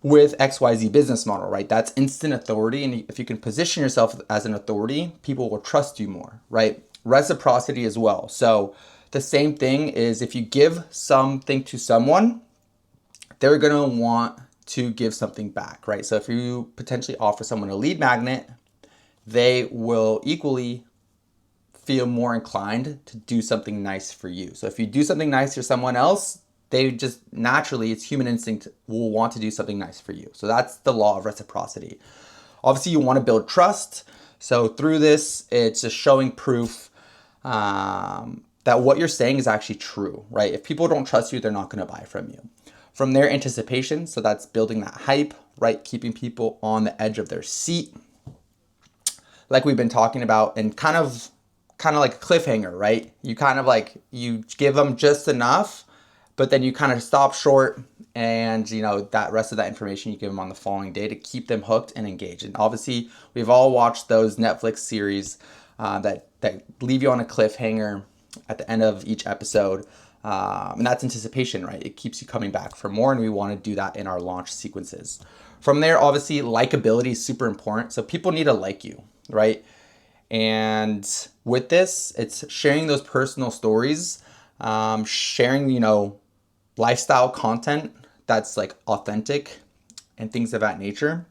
with XYZ business model, right? That's instant authority. And if you can position yourself as an authority, people will trust you more, right? Reciprocity as well. So the same thing is if you give something to someone, they're going to want to give something back, right? So if you potentially offer someone a lead magnet, they will equally feel more inclined to do something nice for you. So if you do something nice for someone else, they just naturally, it's human instinct, will want to do something nice for you. So that's the law of reciprocity. Obviously, you want to build trust. So through this, it's just showing proof that what you're saying is actually true, right? If people don't trust you, they're not going to buy from you. From there, anticipation. So that's building that hype, right? Keeping people on the edge of their seat, like we've been talking about, and kind of like a cliffhanger, right? You give them just enough, but then you kind of stop short, and that rest of that information you give them on the following day to keep them hooked and engaged. And obviously, we've all watched those Netflix series that leave you on a cliffhanger at the end of each episode. And that's anticipation, right? It keeps you coming back for more, and we want to do that in our launch sequences. From there, obviously, likability is super important. So people need to like you, right? And with this, it's sharing those personal stories, sharing, lifestyle content that's like authentic and things of that nature,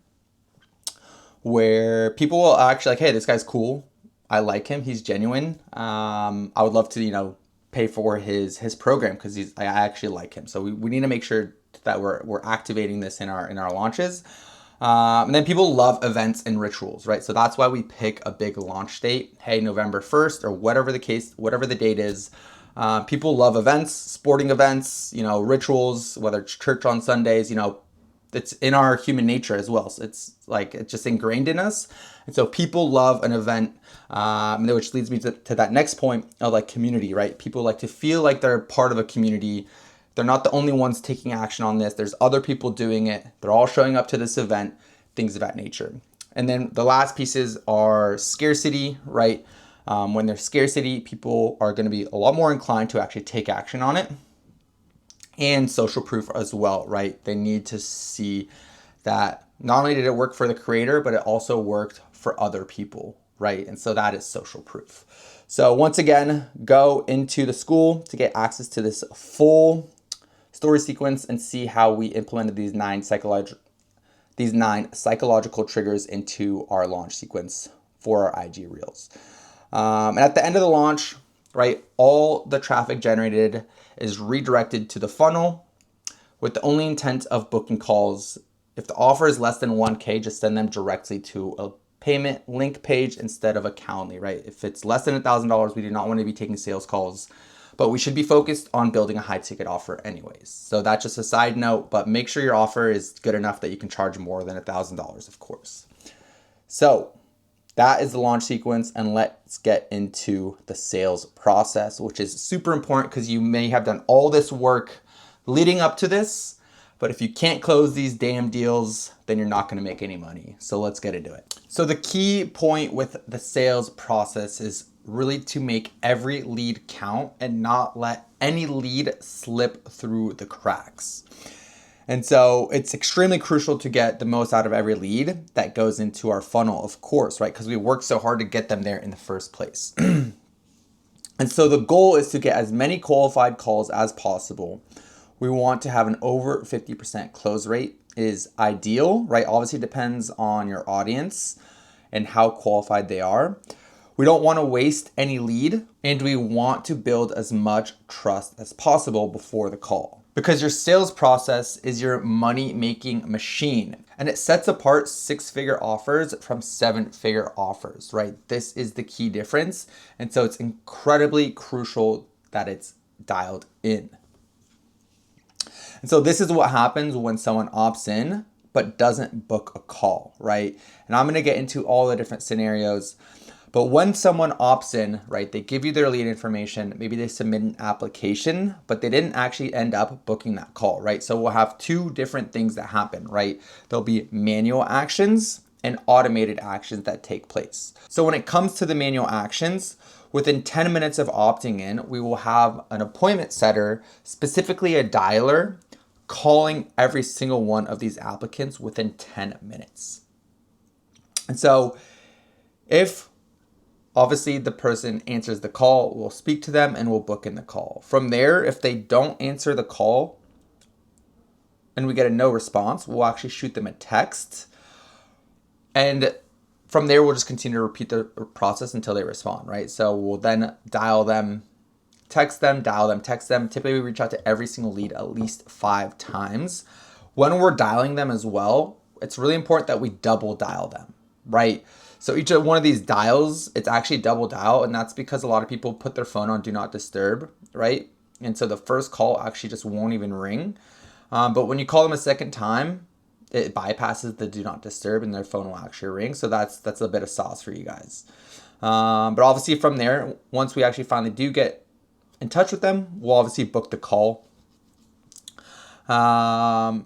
where people will actually like, hey, this guy's cool. I like him. He's genuine. I would love to, pay for his program because I actually like him. So we need to make sure that we're activating this in our launches. And then people love events and rituals, right? So that's why we pick a big launch date. Hey, November 1st or whatever the date is. People love events, sporting events, rituals, whether it's church on Sundays, it's in our human nature as well. So it's just ingrained in us. And so people love an event, which leads me to that next point of like community, right? People like to feel like they're part of a community. They're not the only ones taking action on this. There's other people doing it. They're all showing up to this event, things of that nature. And then the last pieces are scarcity, right? When there's scarcity, people are going to be a lot more inclined to actually take action on it. And social proof as well, right? They need to see that not only did it work for the creator, but it also worked for other people, right? And so that is social proof. So once again, go into the school to get access to this full story sequence and see how we implemented these nine psychological triggers into our launch sequence for our IG Reels. And at the end of the launch, right, all the traffic generated is redirected to the funnel with the only intent of booking calls. If the offer is less than 1K, just send them directly to a payment link page instead of a Calendly, right? If it's less than $1,000, we do not want to be taking sales calls, but we should be focused on building a high ticket offer anyways. So that's just a side note, but make sure your offer is good enough that you can charge more than $1,000, of course. So that is the launch sequence, and let's get into the sales process, which is super important because you may have done all this work leading up to this, but if you can't close these damn deals, then you're not going to make any money. So let's get into it. So the key point with the sales process is really to make every lead count and not let any lead slip through the cracks. And so it's extremely crucial to get the most out of every lead that goes into our funnel, of course, right? Because we work so hard to get them there in the first place. And so the goal is to get as many qualified calls as possible. We want to have an over 50% close rate is ideal, right? Obviously it depends on your audience and how qualified they are. We don't want to waste any lead, and we want to build as much trust as possible before the call. Because your sales process is your money-making machine, and it sets apart 6-figure offers from 7-figure offers, right? This is the key difference, and so it's incredibly crucial that it's dialed in. And so this is what happens when someone opts in but doesn't book a call, right? And I'm gonna get into all the different scenarios. But when someone opts in, right, they give you their lead information, maybe they submit an application, but they didn't actually end up booking that call, right? So we'll have two different things that happen, right? There'll be manual actions and automated actions that take place. So when it comes to the manual actions, within 10 minutes of opting in, we will have an appointment setter, specifically a dialer, calling every single one of these applicants within 10 minutes. And so if obviously the person answers the call, we'll speak to them and we'll book in the call. From there, if they don't answer the call and we get a no response, we'll actually shoot them a text. And from there, we'll just continue to repeat the process until they respond, right? So we'll then dial them, text them, dial them, text them. Typically, we reach out to every single lead at least 5 times. When we're dialing them as well, it's really important that we double dial them, right? So each one of these dials, it's actually double dial, and that's because a lot of people put their phone on do not disturb, right? And so the first call actually just won't even ring. But when you call them a second time, it bypasses the do not disturb and their phone will actually ring. So that's a bit of sauce for you guys. But obviously from there, once we actually finally do get in touch with them, we'll obviously book the call. And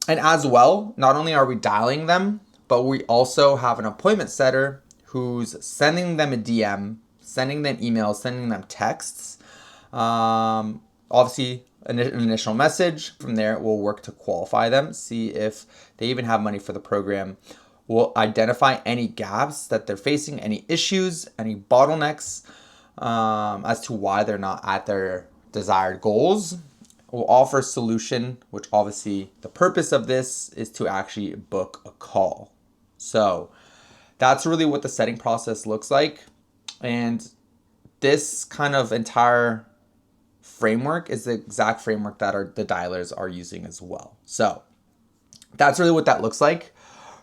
as well, not only are we dialing them, but we also have an appointment setter who's sending them a DM, sending them emails, sending them texts. Obviously, an initial message. From there, we'll work to qualify them, see if they even have money for the program. We'll identify any gaps that they're facing, any issues, any bottlenecks as to why they're not at their desired goals. We'll offer a solution, which obviously the purpose of this is to actually book a call. So that's really what the setting process looks like. And this kind of entire framework is the exact framework that the dialers are using as well. So that's really what that looks like.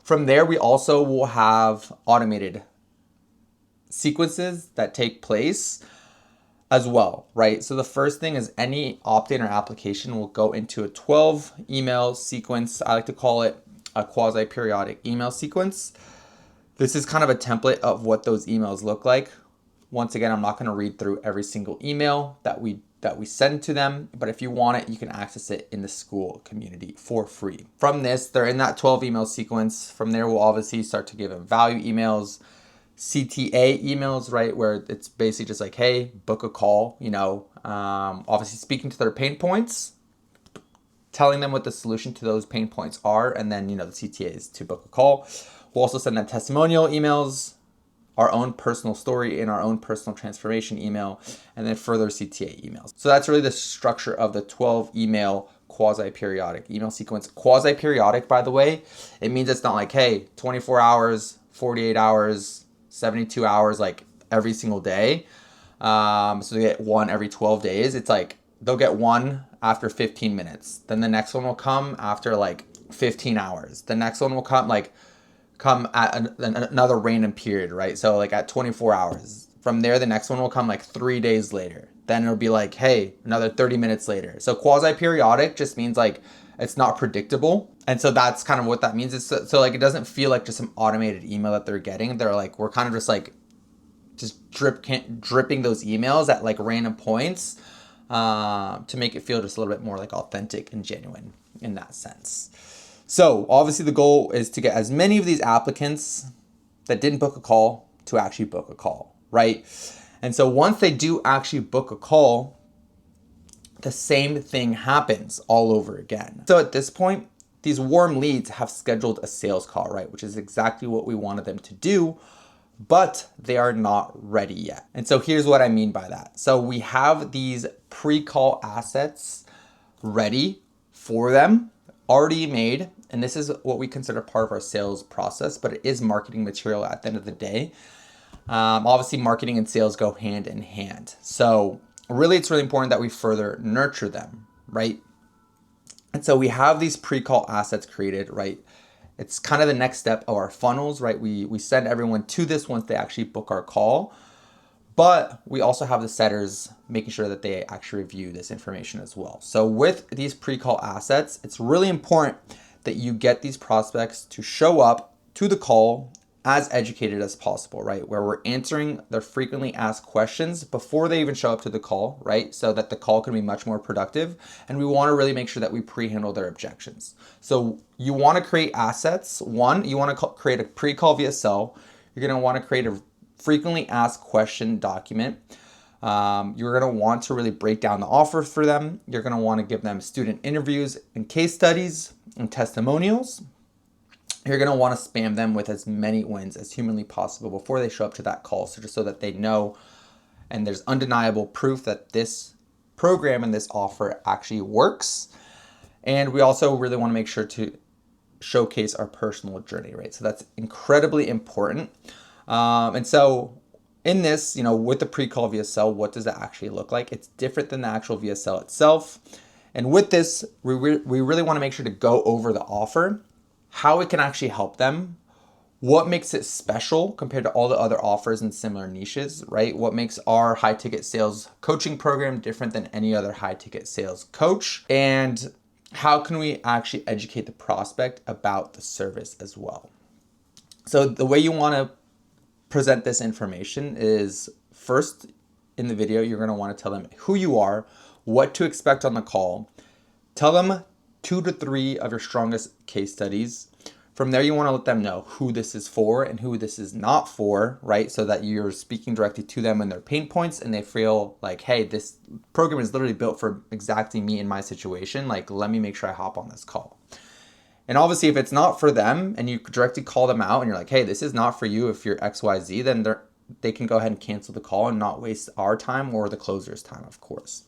From there, we also will have automated sequences that take place as well, right? So the first thing is any opt-in or application will go into a 12 email sequence. I like to call it a quasi-periodic email sequence. This is kind of a template of what those emails look like. Once again, I'm not going to read through every single email that we send to them, but if you want it, you can access it in the school community for free. From this, they're in that 12 email sequence. From there, we'll obviously start to give them value emails, CTA emails, right? Where it's basically just like, hey, book a call, obviously speaking to their pain points, telling them what the solution to those pain points are, and then, the CTA is to book a call. We'll also send them testimonial emails, our own personal story in our own personal transformation email, and then further CTA emails. So that's really the structure of the 12 email quasi-periodic email sequence. Quasi-periodic, by the way, it means it's not like, hey, 24 hours, 48 hours, 72 hours, like every single day. So they get one every 12 days. It's like they'll get one after 15 minutes. Then the next one will come after like 15 hours. The next one will come at another random period, right? So like at 24 hours. From there, the next one will come like 3 days later. Then it'll be like, hey, another 30 minutes later. So quasi-periodic just means like it's not predictable. And so that's kind of what that means. So like it doesn't feel like just some automated email that they're getting. They're like, we're kind of just dripping those emails at like random points to make it feel just a little bit more like authentic and genuine in that sense. So obviously the goal is to get as many of these applicants that didn't book a call to actually book a call, right? And so once they do actually book a call, the same thing happens all over again. So at this point, these warm leads have scheduled a sales call, right? Which is exactly what we wanted them to do, but they are not ready yet. And so here's what I mean by that. So we have these pre-call assets ready for them, already made. And this is what we consider part of our sales process, but it is marketing material at the end of the day. Obviously, marketing and sales go hand in hand. So really, it's really important that we further nurture them, right? And so we have these pre-call assets created, right? It's kind of the next step of our funnels, right? We send everyone to this once they actually book our call, but we also have the setters making sure that they actually review this information as well. So with these pre-call assets, it's really important that you get these prospects to show up to the call as educated as possible, right? Where we're answering their frequently asked questions before they even show up to the call, right? So that the call can be much more productive. And we want to really make sure that we pre-handle their objections. So you want to create assets. One, you want to create a pre-call VSL. You're going to want to create a frequently asked question document. You're going to want to really break down the offer for them. You're going to want to give them student interviews and case studies and testimonials. You're going to want to spam them with as many wins as humanly possible before they show up to that call. So just so that they know, and there's undeniable proof that this program and this offer actually works. And we also really want to make sure to showcase our personal journey, right? So that's incredibly important. And so in this, with the pre-call VSL, what does that actually look like? It's different than the actual VSL itself. And with this, we really want to make sure to go over the offer, how it can actually help them, what makes it special compared to all the other offers in similar niches, right? What makes our high ticket sales coaching program different than any other high ticket sales coach, and how can we actually educate the prospect about the service as well? So the way you want to present this information is, first in the video, you're going to want to tell them who you are, what to expect on the call. Tell them 2 to 3 of your strongest case studies. From there, you want to let them know who this is for and who this is not for, right? So that you're speaking directly to them and their pain points, and they feel like, hey, this program is literally built for exactly me in my situation. Like, let me make sure I hop on this call. And obviously, if it's not for them and you directly call them out and you're like, hey, this is not for you if you're XYZ, then they can go ahead and cancel the call and not waste our time or the closer's time, of course.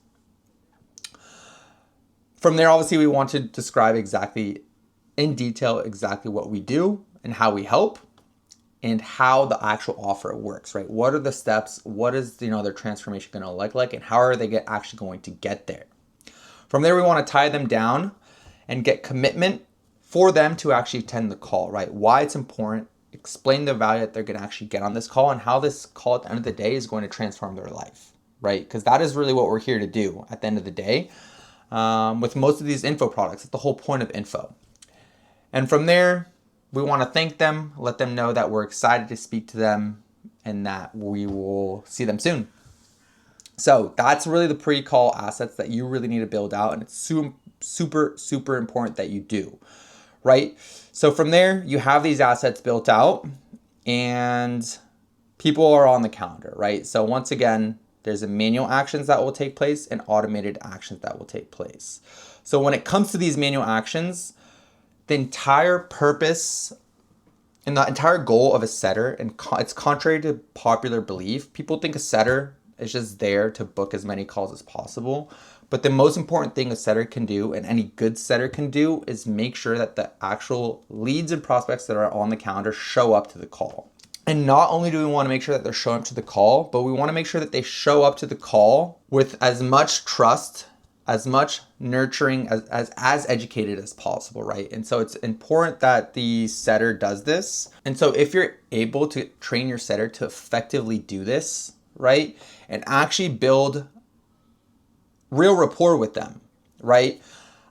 From there, obviously, we want to describe exactly in detail exactly what we do and how we help and how the actual offer works, right? What are the steps? What is, their transformation going to look like, and how are they actually going to get there? From there, we want to tie them down and get commitment for them to actually attend the call, right? Why it's important, explain the value that they're going to actually get on this call, and how this call at the end of the day is going to transform their life, right? Because that is really what we're here to do at the end of the day. With most of these info products, it's the whole point of info. And from there, we want to thank them, let them know that we're excited to speak to them and that we will see them soon. So that's really the pre-call assets that you really need to build out, and it's super, super important that you do, right? So from there, you have these assets built out and people are on the calendar, right? So once again, there's a manual actions that will take place and automated actions that will take place. So when it comes to these manual actions, the entire purpose and the entire goal of a setter, and it's contrary to popular belief, people think a setter is just there to book as many calls as possible. But the most important thing a setter can do, and any good setter can do, is make sure that the actual leads and prospects that are on the calendar show up to the call. And not only do we want to make sure that they're showing up to the call, but we want to make sure that they show up to the call with as much trust, as much nurturing, as educated as possible, right? And so it's important that the setter does this. And so if you're able to train your setter to effectively do this, right, and actually build real rapport with them, right?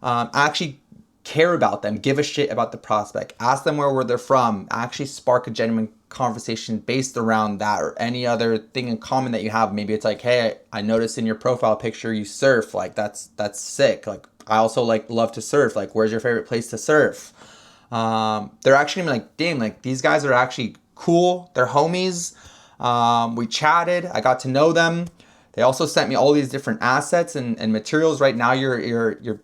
Actually care about them, give a shit about the prospect, ask them where they're from, actually spark a genuine conversation based around that or any other thing in common that you have. Maybe it's like, hey, I noticed in your profile picture you surf. Like that's sick. Like I also love to surf. Like where's your favorite place to surf? They're actually gonna be like, damn, like these guys are actually cool. They're homies. We chatted. I got to know them. They also sent me all these different assets and materials. Right now, you're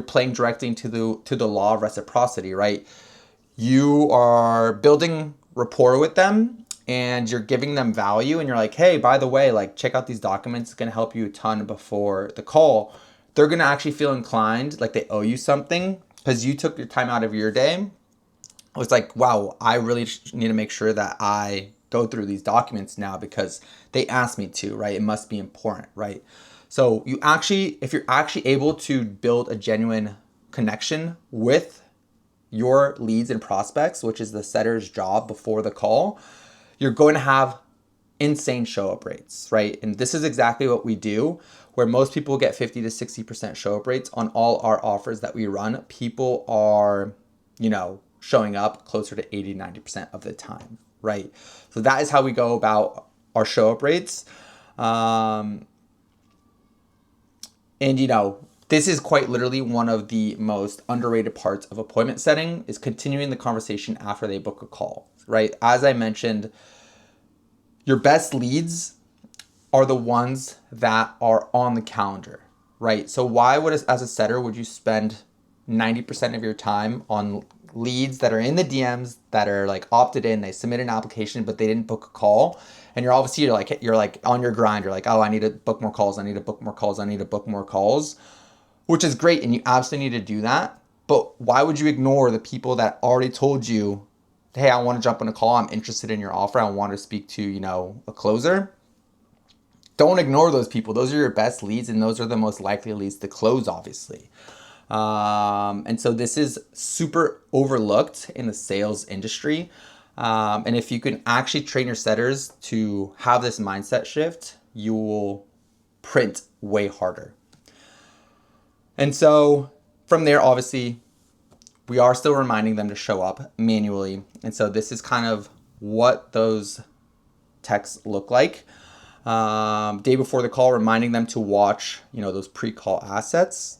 playing directly into the law of reciprocity, right? You are building rapport with them and you're giving them value, and you're like, hey, by the way, like check out these documents. It's gonna help you a ton before the call. They're gonna actually feel inclined, like they owe you something because you took your time out of your day. I was like, wow, I really need to make sure that I go through these documents now because they asked me to, right? It must be important, right? So if you're actually able to build a genuine connection with your leads and prospects, which is the setter's job before the call, you're going to have insane show up rates, right? And this is exactly what we do, where most people get 50 to 60% show up rates on all our offers that we run. People are, showing up closer to 80, 90% of the time, right? So that is how we go about our show up rates. And this is quite literally one of the most underrated parts of appointment setting, is continuing the conversation after they book a call, right? As I mentioned, your best leads are the ones that are on the calendar, right? So why as a setter, would you spend 90% of your time on leads that are in the DMs that are like opted in, they submit an application, but they didn't book a call? And you're like on your grind. You're like, oh, I need to book more calls. I need to book more calls. I need to book more calls, which is great. And you absolutely need to do that. But why would you ignore the people that already told you, hey, I want to jump on a call. I'm interested in your offer. I want to speak to, a closer. Don't ignore those people. Those are your best leads, and those are the most likely leads to close, obviously. And so this is super overlooked in the sales industry. And if you can actually train your setters to have this mindset shift, you will print way harder. And so From there, obviously, we are still reminding them to show up manually. And so this is kind of what those texts look like. Day before the call, reminding them to watch, those pre-call assets.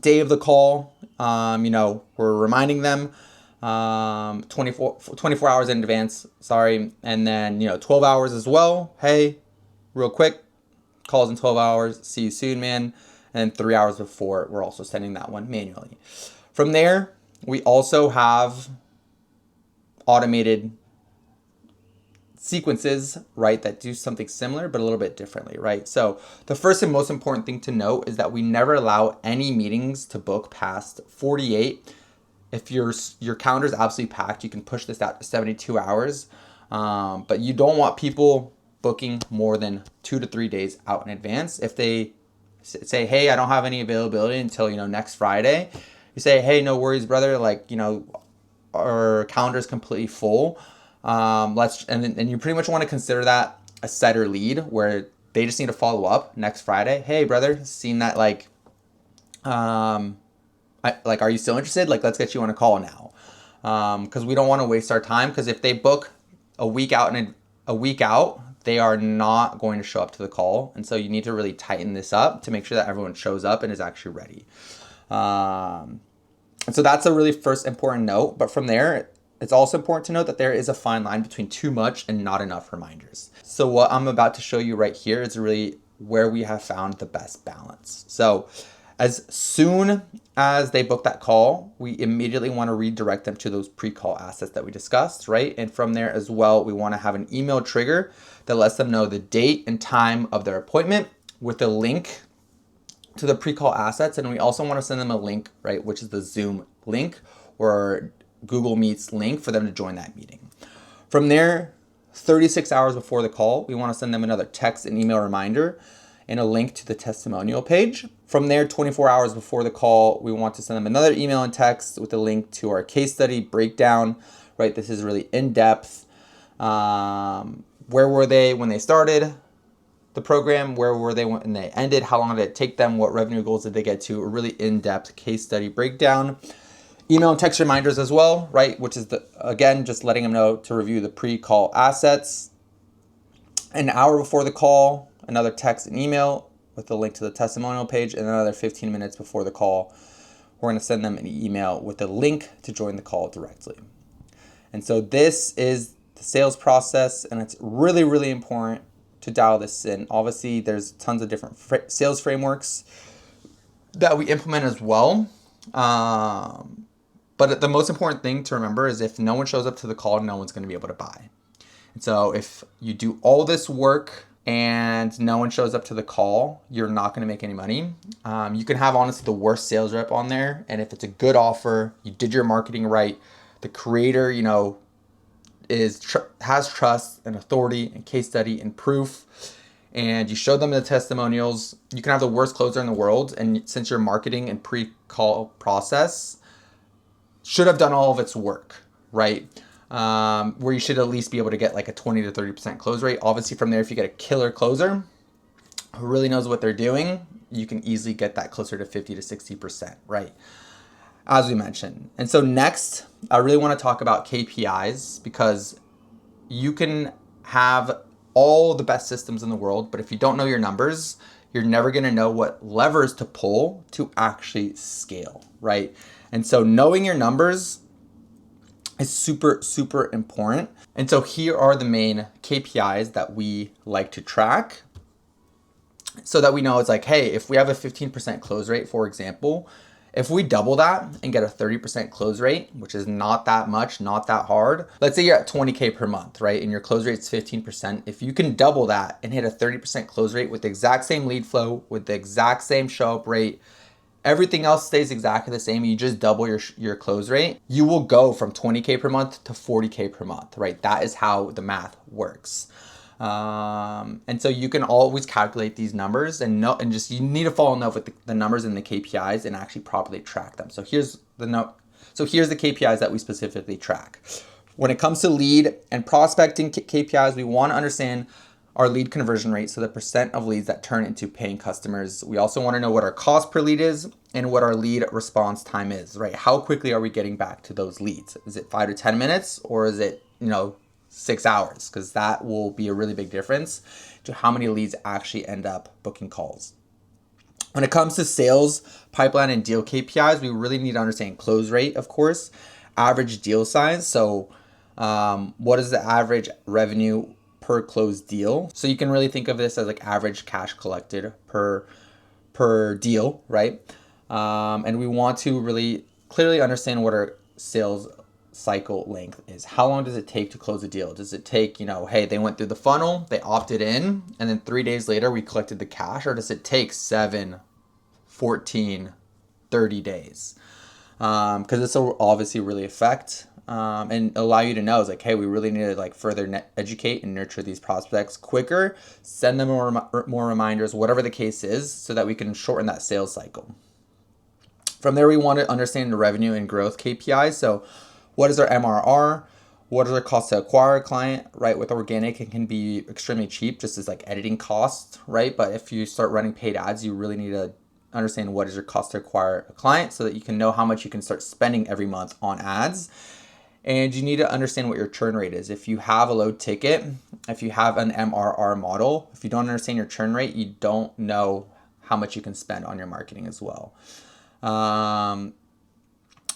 Day of the call, we're reminding them 24 hours in advance, and then 12 hours as well. Hey, real quick, calls in 12 hours, see you soon, man. And 3 hours before, we're also sending that one manually. From there, we also have automated sequences, right, that do something similar but a little bit differently, right? So the first and most important thing to note is that we never allow any meetings to book past 48. If your calendar is absolutely packed, you can push this out to 72 hours, but you don't want people booking more than 2 to 3 days out in advance. If they say, hey, I don't have any availability until next Friday, you say, hey, no worries, brother, our calendar is completely full. And you pretty much want to consider that a setter lead where they just need to follow up next Friday. Hey, brother, seen that, are you still interested? Let's get you on a call now. Because we don't want to waste our time, because if they book a week out, they are not going to show up to the call. And so you need to really tighten this up to make sure that everyone shows up and is actually ready. And so that's a really first important note. But from there, it's also important to note that there is a fine line between too much and not enough reminders. So what I'm about to show you right here is really where we have found the best balance. So as soon as they book that call, we immediately want to redirect them to those pre-call assets that we discussed, right? And from there as well, we want to have an email trigger that lets them know the date and time of their appointment with a link to the pre-call assets. And we also want to send them a link, right, which is the Zoom link or Google Meets link for them to join that meeting. From there, 36 hours before the call, we want to send them another text and email reminder and a link to the testimonial page. From there, 24 hours before the call, we want to send them another email and text with a link to our case study breakdown, right? This is really in-depth. Where were they when they started the program? Where were they when they ended? How long did it take them? What revenue goals did they get to? A really in-depth case study breakdown. Email and text reminders as well, right? Which is, again, just letting them know to review the pre-call assets. An hour before the call, another text and email with a link to the testimonial page, and another 15 minutes before the call, we're going to send them an email with a link to join the call directly. And so this is the sales process, and it's really, really important to dial this in. Obviously, there's tons of different sales frameworks that we implement as well. But the most important thing to remember is if no one shows up to the call, no one's going to be able to buy. And so if you do all this work and no one shows up to the call, you're not going to make any money. You can have honestly the worst sales rep on there, and if it's a good offer, you did your marketing right, the creator, has trust and authority and case study and proof, and you show them the testimonials, you can have the worst closer in the world, and since your marketing and pre-call process should have done all of its work, right? Where you should at least be able to get a 20 to 30% close rate. Obviously from there, if you get a killer closer who really knows what they're doing, you can easily get that closer to 50 to 60%, right? As we mentioned. And so next, I really want to talk about KPIs, because you can have all the best systems in the world, but if you don't know your numbers, you're never going to know what levers to pull to actually scale, right? And so knowing your numbers is super, super important. And so here are the main KPIs that we like to track so that we know it's hey, if we have a 15% close rate, for example, if we double that and get a 30% close rate, which is not that much, not that hard. Let's say you're at 20K per month, right? And your close rate's 15%. If you can double that and hit a 30% close rate with the exact same lead flow, with the exact same show up rate, everything else stays exactly the same, you just double your close rate, you will go from 20K per month to 40K per month, right? That is how the math works. And so you can always calculate these numbers you need to fall in love with the numbers and the KPIs and actually properly track them. So here's the KPIs that we specifically track. When it comes to lead and prospecting KPIs, we want to understand our lead conversion rate, so the percent of leads that turn into paying customers. We also want to know what our cost per lead is and what our lead response time is, right? How quickly are we getting back to those leads? Is it 5 to 10 minutes or is it, 6 hours? Because that will be a really big difference to how many leads actually end up booking calls. When it comes to sales, pipeline, and deal KPIs, we really need to understand close rate, of course, average deal size. So what is the average revenue per closed deal? So you can really think of this as like average cash collected per deal, right? And we want to really clearly understand what our sales cycle length is. How long does it take to close a deal? Does it take, hey, they went through the funnel, they opted in, and then 3 days later we collected the cash? Or does it take 7, 14, 30 days? Because this will obviously really affect and allow you to know is like, hey, we really need to like further educate and nurture these prospects quicker, send them more reminders, whatever the case is, so that we can shorten that sales cycle. From there, we want to understand the revenue and growth KPIs. So what is our MRR? What is our cost to acquire a client, right? With organic, it can be extremely cheap, just as like editing costs, right? But if you start running paid ads, you really need to understand what is your cost to acquire a client so that you can know how much you can start spending every month on ads. And you need to understand what your churn rate is. If you have a low ticket, if you have an MRR model, if you don't understand your churn rate, you don't know how much you can spend on your marketing as well. And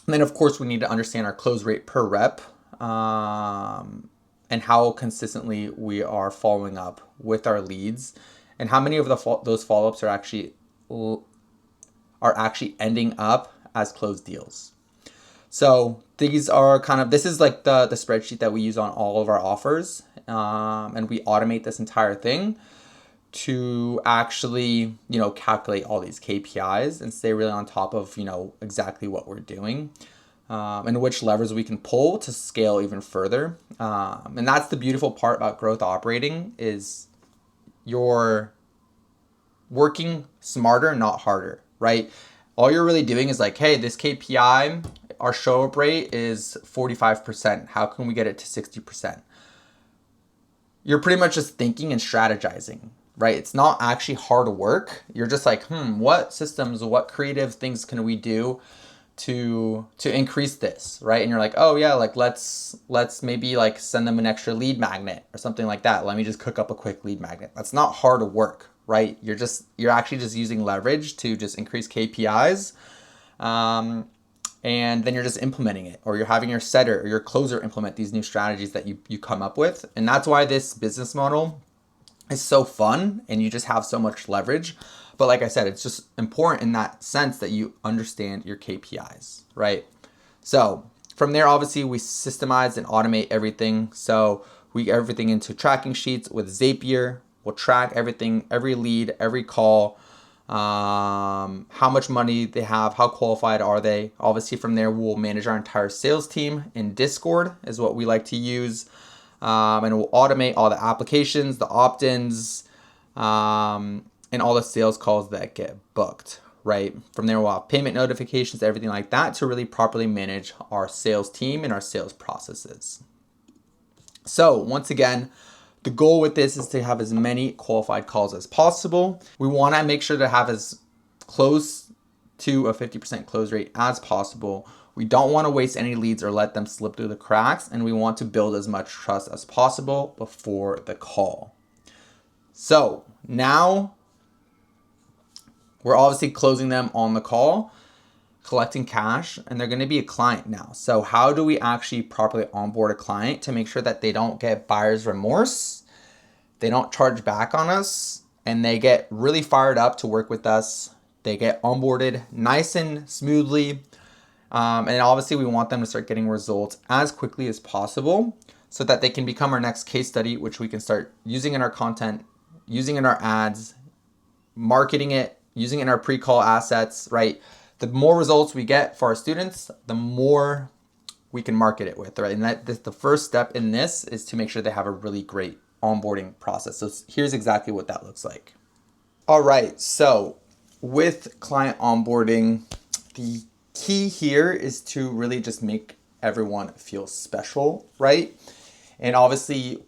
then of course we need to understand our close rate per rep, and how consistently we are following up with our leads, and how many of those follow-ups are actually ending up as closed deals. So these are this is like the spreadsheet that we use on all of our offers, and we automate this entire thing to actually, calculate all these KPIs and stay really on top of, exactly what we're doing, and which levers we can pull to scale even further. And that's the beautiful part about growth operating is you're working smarter, not harder, right? All you're really doing is like, hey, this KPI, our show up rate is 45%. How can we get it to 60%? You're pretty much just thinking and strategizing, right? It's not actually hard work. You're just like, what systems, what creative things can we do to increase this, right? And you're like, oh yeah, like let's maybe like send them an extra lead magnet or something like that. Let me just cook up a quick lead magnet. That's not hard work, right? You're actually just using leverage to just increase KPIs. And then you're just implementing it, or you're having your setter or your closer implement these new strategies that you come up with. And that's why this business model is so fun and you just have so much leverage. But like I said, it's just important in that sense that you understand your KPIs, right? So from there, obviously we systemize and automate everything. So we get everything into tracking sheets with Zapier. We'll track everything, every lead, every call, how much money they have, how qualified are they. Obviously from there, we'll manage our entire sales team in Discord is what we like to use. And we'll automate all the applications, the opt-ins, and all the sales calls that get booked, right? From there, we'll have payment notifications, everything like that to really properly manage our sales team and our sales processes. So once again, the goal with this is to have as many qualified calls as possible. We want to make sure to have as close to a 50% close rate as possible. We don't want to waste any leads or let them slip through the cracks, and we want to build as much trust as possible before the call. So now we're obviously closing them on the call, collecting cash, and they're going to be a client now. So how do we actually properly onboard a client to make sure that they don't get buyer's remorse, they don't charge back on us, and they get really fired up to work with us? They get onboarded nice and smoothly. And obviously we want them to start getting results as quickly as possible so that they can become our next case study, which we can start using in our content, using in our ads, marketing it, using it in our pre-call assets, right? The more results we get for our students, the more we can market it with, right? And the first step in this is to make sure they have a really great onboarding process. So here's exactly what that looks like. All right, so with client onboarding, the key here is to really just make everyone feel special, right? And obviously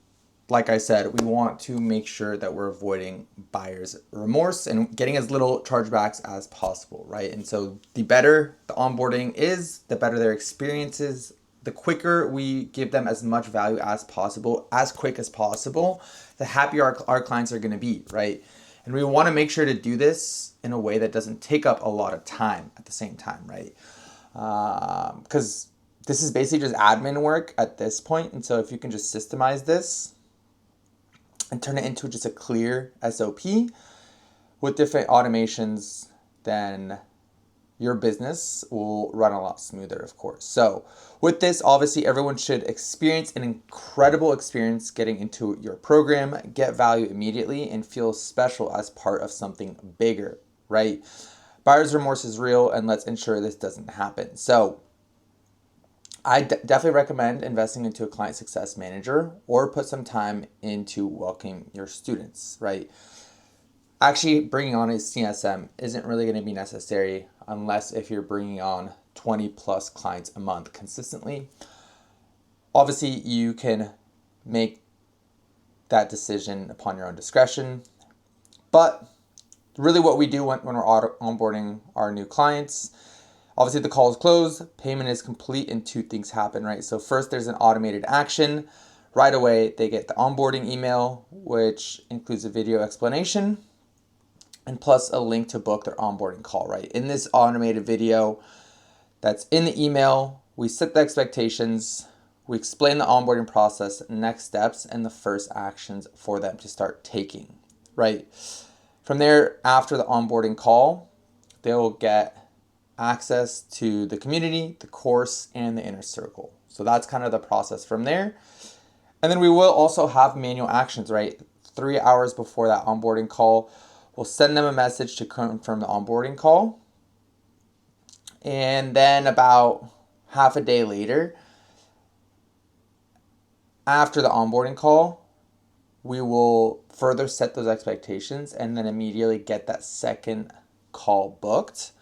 like I said, we want to make sure that we're avoiding buyer's remorse and getting as little chargebacks as possible, right? And so the better the onboarding is, the better their experience is, the quicker we give them as much value as possible, as quick as possible, the happier our clients are going to be, right? And we want to make sure to do this in a way that doesn't take up a lot of time at the same time, right? Because this is basically just admin work at this point. And so if you can just systemize this and turn it into just a clear SOP with different automations, then your business will run a lot smoother, of course. So with this, obviously everyone should experience an incredible experience getting into your program, get value immediately, and feel special as part of something bigger, right? Buyer's remorse is real, and let's ensure this doesn't happen. So I definitely recommend investing into a client success manager or put some time into welcoming your students, right? Actually, bringing on a CSM isn't really going to be necessary unless if you're bringing on 20 plus clients a month consistently. Obviously, you can make that decision upon your own discretion, but really what we do when we're onboarding our new clients, obviously the call is closed, payment is complete, and two things happen, right? So first, there's an automated action. Right away, they get the onboarding email, which includes a video explanation and plus a link to book their onboarding call, right? In this automated video that's in the email, we set the expectations, we explain the onboarding process, next steps, and the first actions for them to start taking, right? From there, after the onboarding call, they will get access to the community, the course, and the inner circle. So that's kind of the process from there. And then we will also have manual actions, right? 3 hours before that onboarding call, we'll send them a message to confirm the onboarding call. And then about half a day later, after the onboarding call, we will further set those expectations and then immediately get that second call booked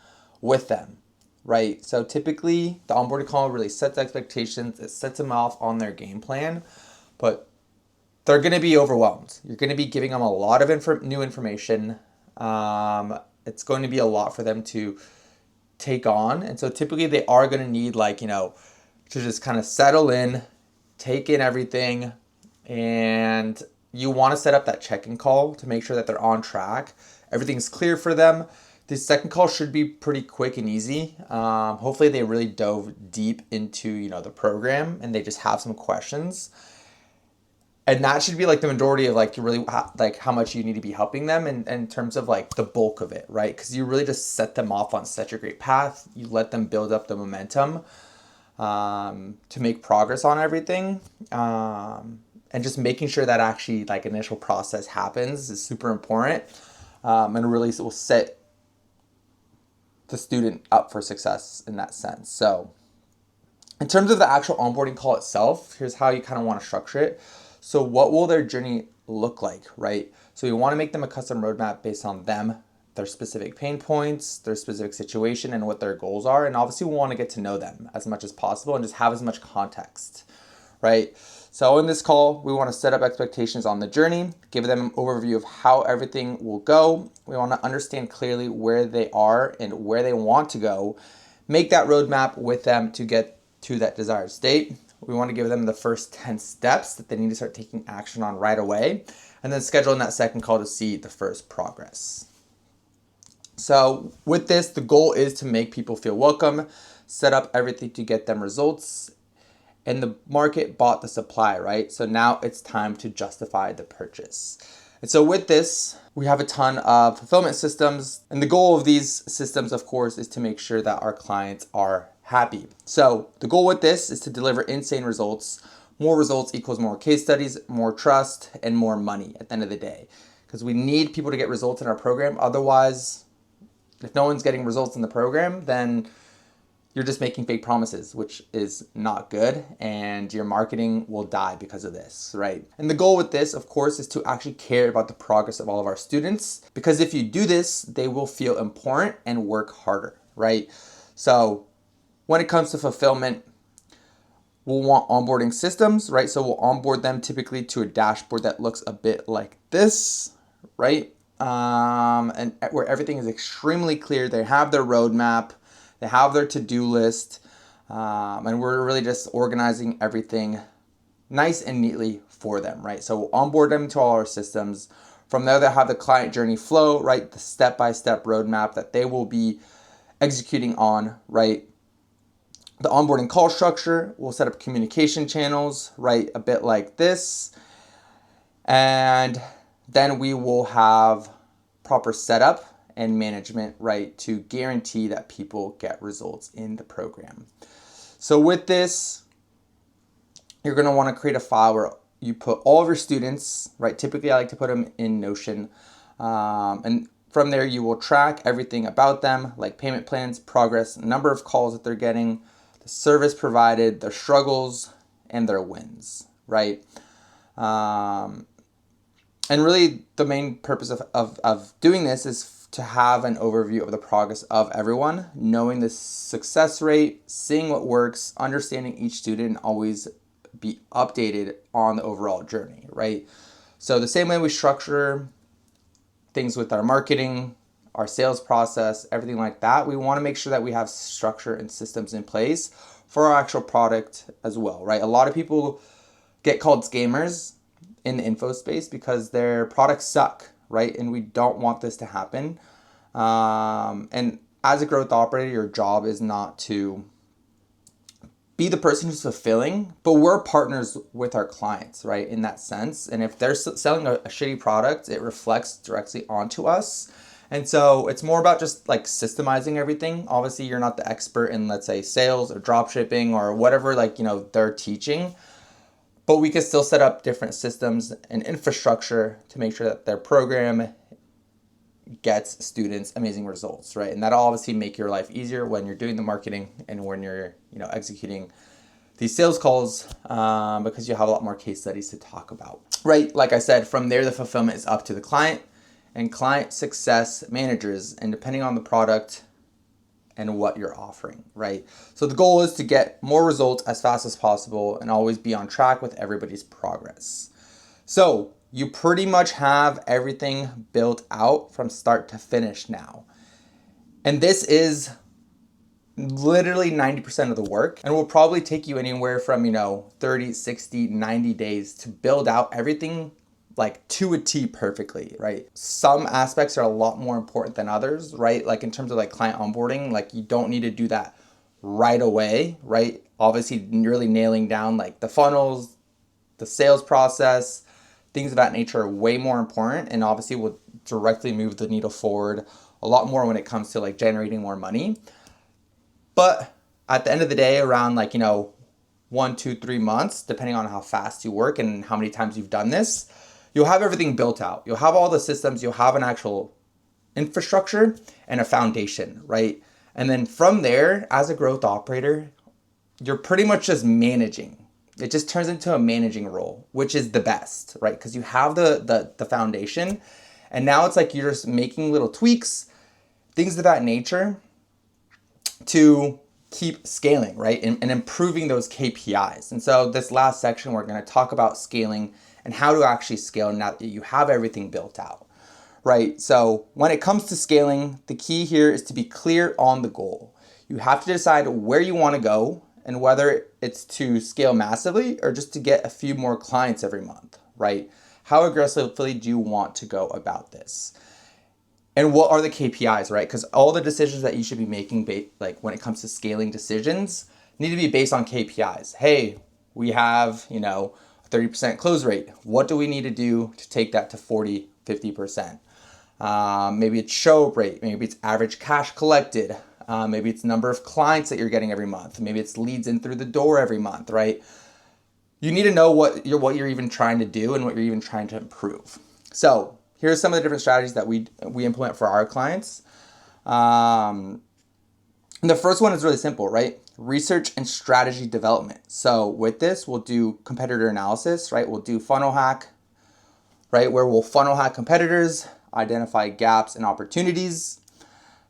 with them, right? So typically the onboarding call really sets expectations, it sets them off on their game plan, but they're going to be overwhelmed. You're going to be giving them a lot of new information. It's going to be a lot for them to take on. And so typically they are going to need to just kind of settle in, take in everything. And you want to set up that check-in call to make sure that they're on track. Everything's clear for them. This second call should be pretty quick and easy. Hopefully they really dove deep into, the program and they just have some questions. And that should be the majority of how much you need to be helping them in terms of the bulk of it, right? Because you really just set them off on such a great path. You let them build up the momentum to make progress on everything. And just making sure that actually initial process happens is super important, and really will set the student up for success in that sense. So in terms of the actual onboarding call itself, here's how you kind of want to structure it. So what will their journey look like, right? So you want to make them a custom roadmap based on them, their specific pain points, their specific situation, and what their goals are. And obviously we want to get to know them as much as possible and just have as much context, right? So in this call, we want to set up expectations on the journey, give them an overview of how everything will go. We want to understand clearly where they are and where they want to go, make that roadmap with them to get to that desired state. We want to give them the first 10 steps that they need to start taking action on right away, and then scheduling that second call to see the first progress. So with this, the goal is to make people feel welcome, set up everything to get them results, and the market bought the supply, right? So now it's time to justify the purchase. And so with this, we have a ton of fulfillment systems. And the goal of these systems, of course, is to make sure that our clients are happy. So the goal with this is to deliver insane results. More results equals more case studies, more trust, and more money at the end of the day. Because we need people to get results in our program. Otherwise, if no one's getting results in the program, then you're just making fake promises, which is not good, and your marketing will die because of this, right? And the goal with this, of course, is to actually care about the progress of all of our students, because if you do this, they will feel important and work harder, right? So when it comes to fulfillment, We'll want onboarding systems, right? So we'll onboard them typically to a dashboard that looks a bit like this, right? And where everything is extremely clear. They have their roadmap, they have their to-do list, and we're really just organizing everything nice and neatly for them, right? So we'll onboard them to all our systems. From there, they'll have the client journey flow, right? The step-by-step roadmap that they will be executing on, right? The onboarding call structure, we'll set up communication channels, right? A bit like this. And then we will have proper setup and management, right? To guarantee that people get results in the program. So with this, you're going to want to create a file where you put all of your students, right? Typically, I like to put them in Notion. And from there, you will track everything about them, like payment plans, progress, number of calls that they're getting, the service provided, their struggles, and their wins, right? And really, the main purpose of doing this is to have an overview of the progress of everyone, knowing the success rate, seeing what works, understanding each student, and always be updated on the overall journey, right? So the same way we structure things with our marketing, our sales process, everything like that, we want to make sure that we have structure and systems in place for our actual product as well, right? A lot of people get called scammers in the info space because their products suck, right? And we don't want this to happen. And as a growth operator, your job is not to be the person who's fulfilling, but we're partners with our clients, right? In that sense. And if they're selling a shitty product, it reflects directly onto us. And so it's more about just like systemizing everything. Obviously, you're not the expert in, let's say, sales or drop shipping or whatever, like, they're teaching, but we can still set up different systems and infrastructure to make sure that their program gets students amazing results, right? And that'll obviously make your life easier when you're doing the marketing and when you're, executing these sales calls, because you have a lot more case studies to talk about, right? Like I said, from there, the fulfillment is up to the client and client success managers, and depending on the product and what you're offering, right? So the goal is to get more results as fast as possible and always be on track with everybody's progress. So you pretty much have everything built out from start to finish now. And this is literally 90% of the work, and will probably take you anywhere from, 30, 60, 90 days to build out everything like to a T perfectly, right? Some aspects are a lot more important than others, right? Like in terms of like client onboarding, like you don't need to do that right away, right? Obviously really nailing down like the funnels, the sales process, things of that nature are way more important, and obviously will directly move the needle forward a lot more when it comes to like generating more money. But at the end of the day, around like, 1, 2, 3 months, depending on how fast you work and how many times you've done this, you'll have everything built out. You'll have all the systems, you'll have an actual infrastructure and a foundation, right? And then from there, as a growth operator, you're pretty much just managing. It just turns into a managing role, which is the best, right? Because you have the foundation, and now it's like you're just making little tweaks, things of that nature to keep scaling, right? And improving those KPIs. And so this last section, we're going to talk about scaling and how to actually scale now that you have everything built out, right? So when it comes to scaling, the key here is to be clear on the goal. You have to decide where you want to go and whether it's to scale massively or just to get a few more clients every month, right? How aggressively do you want to go about this? And what are the KPIs, right? Because all the decisions that you should be making, like when it comes to scaling decisions, need to be based on KPIs. Hey, we have, a 30% close rate. What do we need to do to take that to 40, 50%? Maybe it's show up rate. Maybe it's average cash collected. Maybe it's number of clients that you're getting every month. Maybe it's leads in through the door every month, right? You need to know what you're even trying to do and what you're even trying to improve. So here's some of the different strategies that we implement for our clients. And the first one is really simple, right? Research and strategy development. So with this, we'll do competitor analysis, right? We'll do funnel hack, right? Where we'll funnel hack competitors, identify gaps and opportunities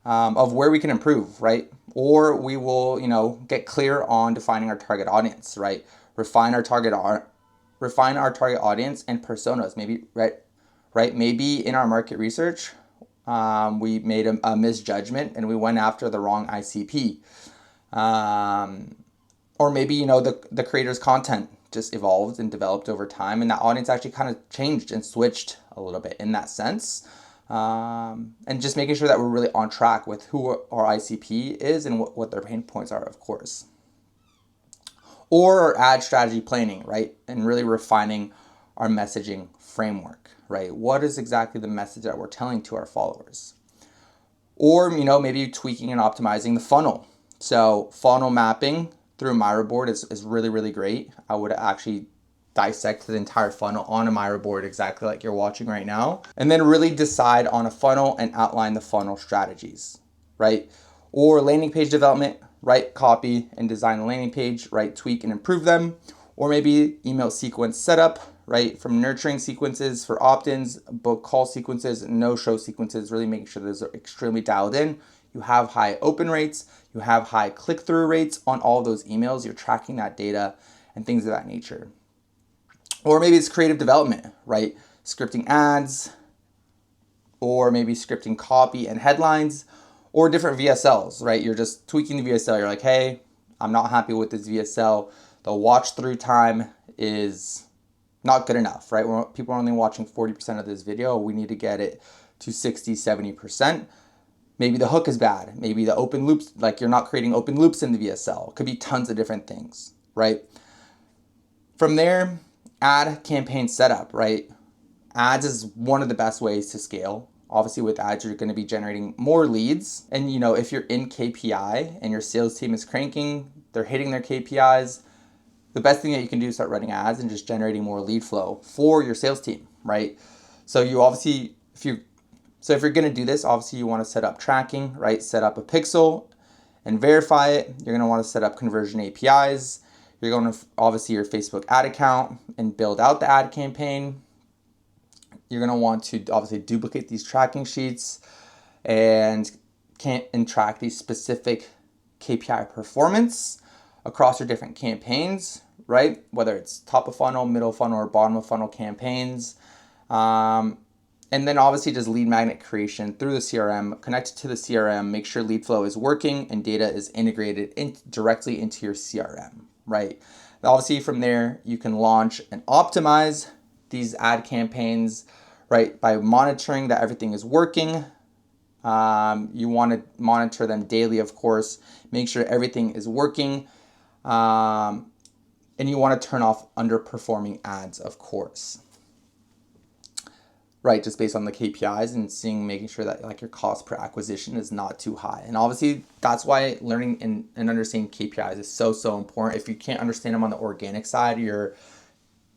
of where we can improve, right? Or we will, get clear on defining our target audience, right? Refine our target audience and personas. Maybe, right? Maybe in our market research, we made a misjudgment and we went after the wrong ICP. Or maybe, the creator's content just evolved and developed over time, and that audience actually kind of changed and switched a little bit in that sense. And just making sure that we're really on track with who our ICP is and what their pain points are, of course. Or ad strategy planning, right? And really refining our messaging framework, right? What is exactly the message that we're telling to our followers? Or, maybe tweaking and optimizing the funnel. So funnel mapping through a Miro board is really, really great. I would actually dissect the entire funnel on a Miro board exactly like you're watching right now. And then really decide on a funnel and outline the funnel strategies, right? Or landing page development, write copy and design the landing page, right? Tweak and improve them. Or maybe email sequence setup, right? From nurturing sequences for opt-ins, book call sequences, no-show sequences, really making sure those are extremely dialed in. You have high open rates, you have high click-through rates on all those emails, you're tracking that data and things of that nature. Or maybe it's creative development, right? Scripting ads, or maybe scripting copy and headlines, or different VSLs, right? You're just tweaking the VSL. You're like, hey, I'm not happy with this VSL. The watch through time is not good enough, right? People are only watching 40% of this video. We need to get it to 60, 70%. Maybe the hook is bad. Maybe the open loops, like you're not creating open loops in the VSL. It could be tons of different things, right? From there, ad campaign setup, right? Ads is one of the best ways to scale. Obviously with ads, you're going to be generating more leads. And if you're in KPI and your sales team is cranking, they're hitting their KPIs, the best thing that you can do is start running ads and just generating more lead flow for your sales team, right? So you obviously, if you're going to do this, obviously you want to set up tracking, right? Set up a pixel and verify it. You're going to want to set up conversion APIs. You're going to obviously your Facebook ad account and build out the ad campaign. You're going to want to obviously duplicate these tracking sheets and track these specific KPI performance across your different campaigns, right? Whether it's top of funnel, middle funnel, or bottom of funnel campaigns. And then obviously just lead magnet creation through the CRM, connected to the CRM, make sure lead flow is working and data is integrated directly into your CRM, right? And obviously from there, you can launch and optimize these ad campaigns, right? By monitoring that everything is working. You want to monitor them daily, of course, make sure everything is working. And you want to turn off underperforming ads, of course. Right, just based on the KPIs and making sure that like your cost per acquisition is not too high. And obviously that's why learning and understanding KPIs is so important. If you can't understand them on the organic side, you're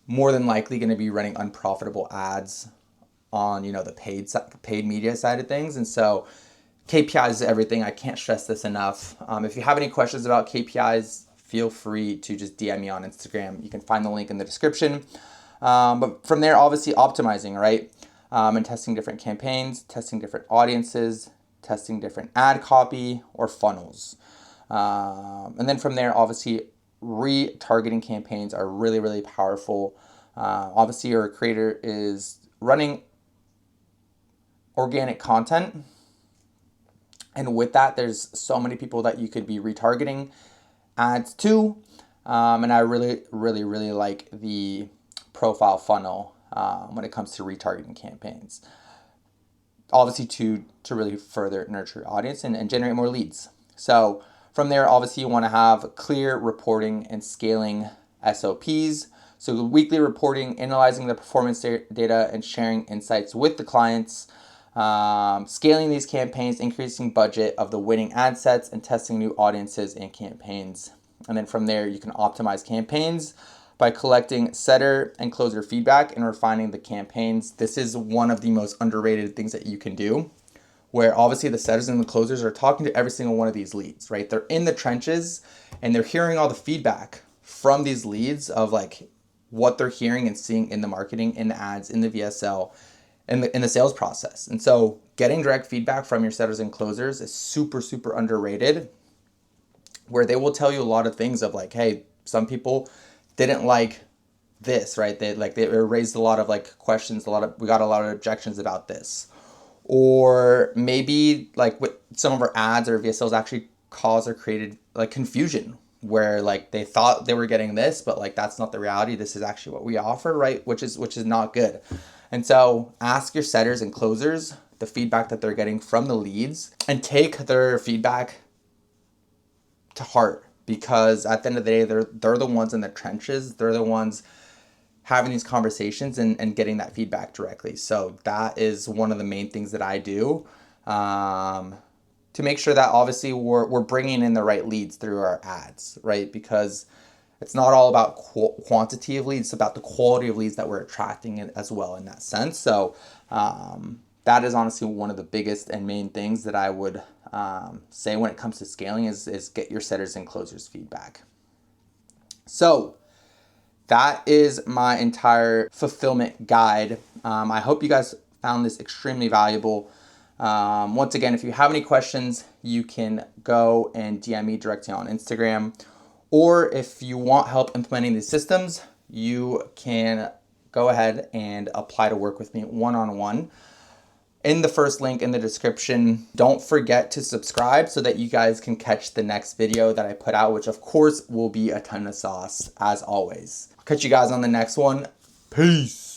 more than likely going to be running unprofitable ads on, the paid media side of things. And so KPIs is everything. I can't stress this enough. If you have any questions about KPIs, feel free to just DM me on Instagram. You can find the link in the description. But from there, obviously optimizing, right? And testing different campaigns, testing different audiences, testing different ad copy or funnels. And then from there, obviously, retargeting campaigns are really, really powerful. Obviously, your creator is running organic content. And with that, there's so many people that you could be retargeting ads to. And I really, really, really like the profile funnel when it comes to retargeting campaigns. Obviously to really further nurture your audience and generate more leads. So from there, obviously you want to have clear reporting and scaling SOPs. So weekly reporting, analyzing the performance data and sharing insights with the clients, scaling these campaigns, increasing budget of the winning ad sets and testing new audiences and campaigns. And then from there, you can optimize campaigns by collecting setter and closer feedback and refining the campaigns. This is one of the most underrated things that you can do, where obviously the setters and the closers are talking to every single one of these leads, right? They're in the trenches and they're hearing all the feedback from these leads of like what they're hearing and seeing in the marketing, in the ads, in the VSL, in the sales process. And so getting direct feedback from your setters and closers is super, super underrated. where they will tell you a lot of things of like, hey, some people didn't like this, right? They raised a lot of like questions, we got a lot of objections about this. Or maybe like with some of our ads or VSLs actually caused or created like confusion where like they thought they were getting this, but like that's not the reality. This is actually what we offer, right? Which is not good. And so ask your setters and closers the feedback that they're getting from the leads and take their feedback to heart, because at the end of the day, they're the ones in the trenches. They're the ones having these conversations and getting that feedback directly. So that is one of the main things that I do to make sure that obviously we're bringing in the right leads through our ads, right? Because it's not all about quantity of leads, it's about the quality of leads that we're attracting as well in that sense. So that is honestly one of the biggest and main things that I would say when it comes to scaling is get your setters and closers feedback. So that is my entire fulfillment guide. I hope you guys found this extremely valuable. Once again, if you have any questions, you can go and DM me directly on Instagram. Or if you want help implementing these systems, you can go ahead and apply to work with me one-on-one. In the first link in the description, don't forget to subscribe so that you guys can catch the next video that I put out, which of course will be a ton of sauce as always. I'll catch you guys on the next one. Peace.